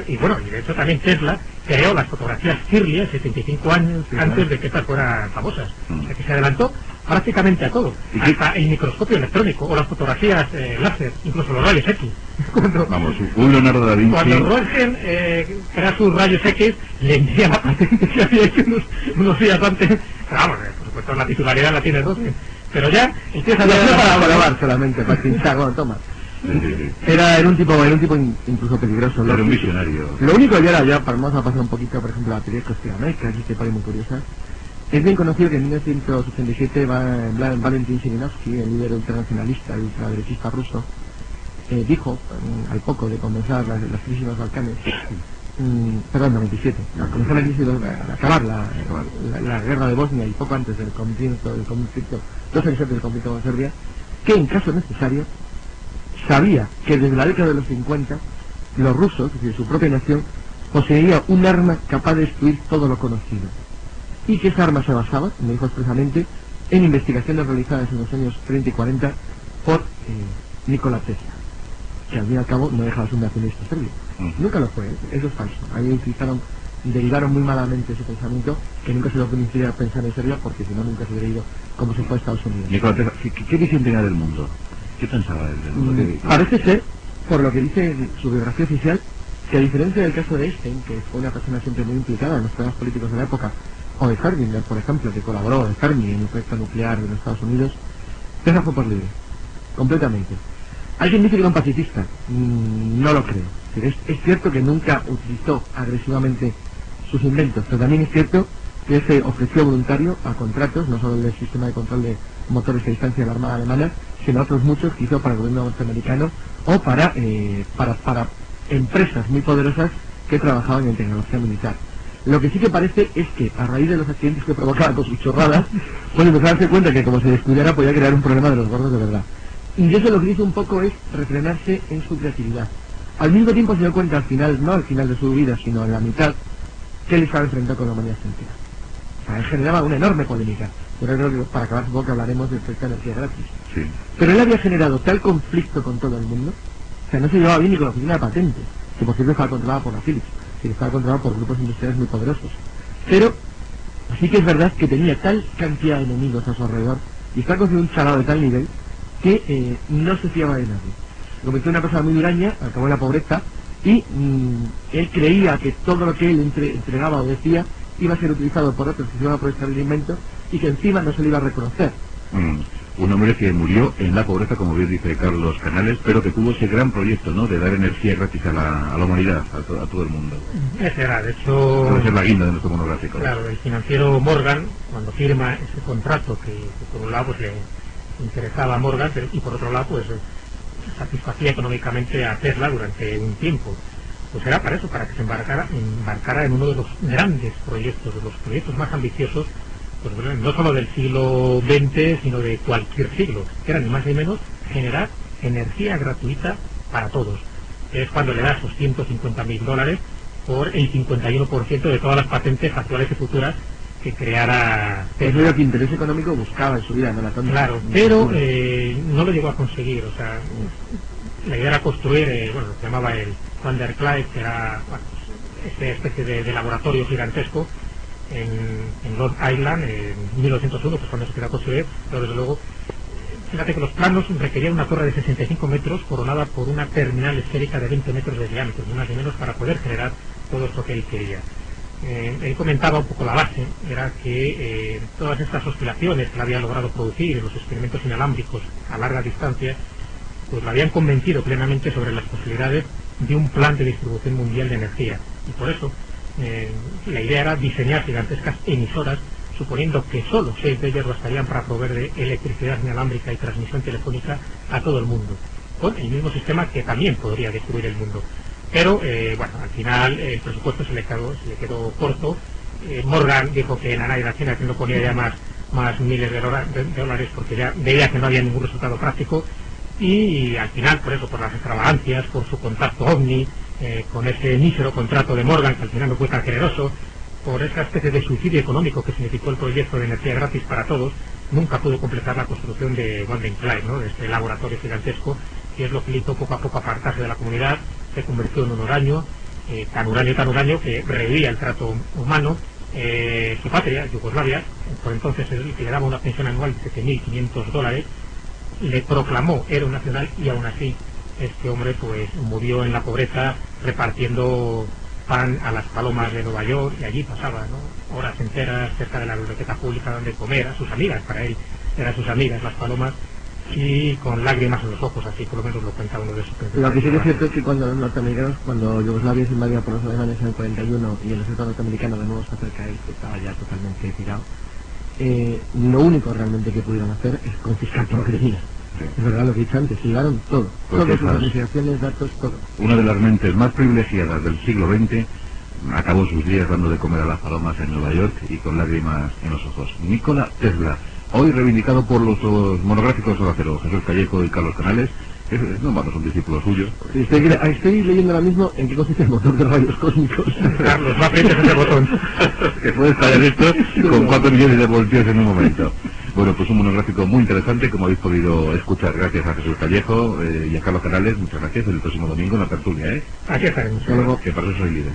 Y bueno, y de hecho también Tesla creó las fotografías Kirlian 75 años antes de que estas fueran famosas. O sea que se adelantó prácticamente a todo. Hasta el microscopio electrónico o las fotografías láser, incluso los rayos X. Vamos, un Leonardo da Vinci... Cuando Röntgen crea sus rayos X, le envía la patente que había hecho unos días antes. Pero vamos, por supuesto la titularidad la tiene Röntgen. Pero ya, el tío sabía para probar solamente, para pinchar, bueno, toma. Era un tipo incluso peligroso. Era un visionario. Lo único que era ya, vamos a pasar un poquito, por ejemplo, a la teoría conspiranoica, que parece muy curiosa. Es bien conocido que en 1987 Valentin Shirinovsky, el líder internacionalista, el ultraderechista ruso, dijo, al poco de comenzar las crisis en los Balcanes, perdón, 97, al comenzar la crisis, al acabar la guerra de Bosnia y poco antes del conflicto, 2 años antes del conflicto con Serbia, que en caso necesario sabía que desde la década de los 50 los rusos, es decir, su propia nación, poseía un arma capaz de destruir todo lo conocido. Y que esa arma se basaba, me dijo expresamente, en investigaciones realizadas en los años 30 y 40 por Nikola Tesla, que al fin y al cabo no deja de ser un nacionalista serbio. Nunca lo fue, eso es falso. Ahí derivaron muy malamente ese pensamiento, que nunca se lo permitiría pensar en Serbia, porque si no nunca se hubiera ido como se fue a Estados Unidos. Nikola Tesla, ¿qué visión tenía del mundo? ¿Qué pensaba él del mundo? Parece ser, por lo que dice en su biografía oficial, que a diferencia del caso de Einstein, que fue una persona siempre muy implicada en los problemas políticos de la época, o de Fermi, por ejemplo, que colaboró en Fermi en el proyecto nuclear de los Estados Unidos, Tesla fue por libre, completamente. Alguien dice que era un pacifista, no lo creo. Es cierto que nunca utilizó agresivamente sus inventos, pero también es cierto que se ofreció voluntario a contratos, no solo del sistema de control de motores a distancia de la Armada Alemana, sino otros muchos que hizo para el gobierno norteamericano o para empresas muy poderosas que trabajaban en tecnología militar. Lo que sí que parece es que, a raíz de los accidentes que provocaban con sus chorradas, pues empezó a darse cuenta que como se descuidara podía crear un problema de los gordos de verdad. Y eso lo que hizo un poco es refrenarse en su creatividad. Al mismo tiempo se dio cuenta al final, no al final de su vida, sino en la mitad, que él estaba enfrentado con la humanidad entera. O sea, él generaba una enorme polémica. Pero creo que para acabar supongo que hablaremos de esta energía gratis. Sí. Pero él había generado tal conflicto con todo el mundo, o sea, no se llevaba bien ni con la oficina de patentes, que por cierto estaba controlada por la Philips, que estaba controlada por grupos industriales muy poderosos. Pero sí que es verdad que tenía tal cantidad de enemigos a su alrededor y estaba considerado un chalado de tal nivel que no se fiaba de nadie. Lo convirtió en una persona muy huraña, acabó en la pobreza y él creía que todo lo que él entregaba o decía iba a ser utilizado por otros que se iban a aprovechar el invento y que encima no se le iba a reconocer. Un hombre que murió en la pobreza, como bien dice Carlos Canales, pero que tuvo ese gran proyecto, ¿no?, de dar energía gratis a la humanidad, a todo el mundo. Ese era, de hecho... Puede ser la guinda de nuestro monográfico. Claro, el financiero Morgan, cuando firma ese contrato que por un lado pues le interesaba a Morgan, pero, y por otro lado pues satisfacía económicamente a Tesla durante un tiempo, pues era para eso, para que se embarcara en uno de los grandes proyectos, de los proyectos más ambiciosos, pues bueno, no solo del siglo XX, sino de cualquier siglo, que era ni más ni menos generar energía gratuita para todos. Es cuando le da esos $150.000 por el 51% de todas las patentes actuales y futuras que creara Tesla. Es lo que interés económico buscaba en su vida, no la tonta. Claro, pero no lo llegó a conseguir, o sea, la idea era construir, bueno, lo que llamaba el Vanderclyde, que era esta especie de laboratorio gigantesco, en Long Island en 1901, pues cuando se queda construir, pero desde luego, fíjate que los planos requerían una torre de 65 metros coronada por una terminal esférica de 20 metros de diámetro, ni más ni menos, para poder generar todo esto que él quería. Él comentaba un poco la base, era que todas estas oscilaciones que él había logrado producir en los experimentos inalámbricos a larga distancia, pues lo habían convencido plenamente sobre las posibilidades de un plan de distribución mundial de energía. Y por eso la idea era diseñar gigantescas emisoras, suponiendo que solo 6 de ellas bastarían para proveer de electricidad inalámbrica y transmisión telefónica a todo el mundo, con el mismo sistema que también podría destruir el mundo. Pero, bueno, al final el presupuesto se le quedó corto. Morgan dijo que en Anaida que no ponía ya más miles de dólares porque ya veía que no había ningún resultado práctico, y al final, por eso, por las extravagancias, por su contacto ovni, con ese mísero contrato de Morgan, que al final no fue tan generoso, por esa especie de suicidio económico que significó el proyecto de energía gratis para todos, nunca pudo completar la construcción de Golden Clyde, ¿no?, de este laboratorio gigantesco, que es lo que le hizo poco a poco apartarse de la comunidad. Se convirtió en un huraño, tan huraño que rehúía el trato humano. Su patria, Yugoslavia, por entonces que le daba una pensión anual de $7.500, le proclamó héroe nacional, y aún así este hombre pues murió en la pobreza repartiendo pan a las palomas de Nueva York, y allí pasaba, ¿no?, horas enteras cerca de la biblioteca pública donde comer, a sus amigas, para él eran sus amigas las palomas, y con lágrimas en los ojos, así por lo menos lo cuenta uno de sus principales. Lo que sí que es cierto es que cuando los norteamericanos, cuando Yugoslavia es invadida por los alemanes en el 41 y el ejército norteamericano de nuevo se acerca a él, que estaba ya totalmente tirado, lo único realmente que pudieron hacer es confiscar todo lo que tenía. Sí. Es verdad lo que he dicho antes, se llevaron todo, todas sus asociaciones, datos, todo. Una de las mentes más privilegiadas del siglo XX acabó sus días dando de comer a las palomas en Nueva York y con lágrimas en los ojos. Nikola Tesla, hoy reivindicado por los monográficos de acero, Jesús Callejo y Carlos Canales, son discípulos suyos. Estoy leyendo ahora mismo en qué consiste el motor de rayos cósmicos. Carlos, va a aprender ese botón. Que puede estallar esto con 4 millones de voltios en un momento. Bueno, pues un monográfico muy interesante, como habéis podido escuchar, gracias a Jesús Callejo y a Carlos Canales. Muchas gracias. El próximo domingo en la tertulia, Aquí estaremos. Que para eso soy líder.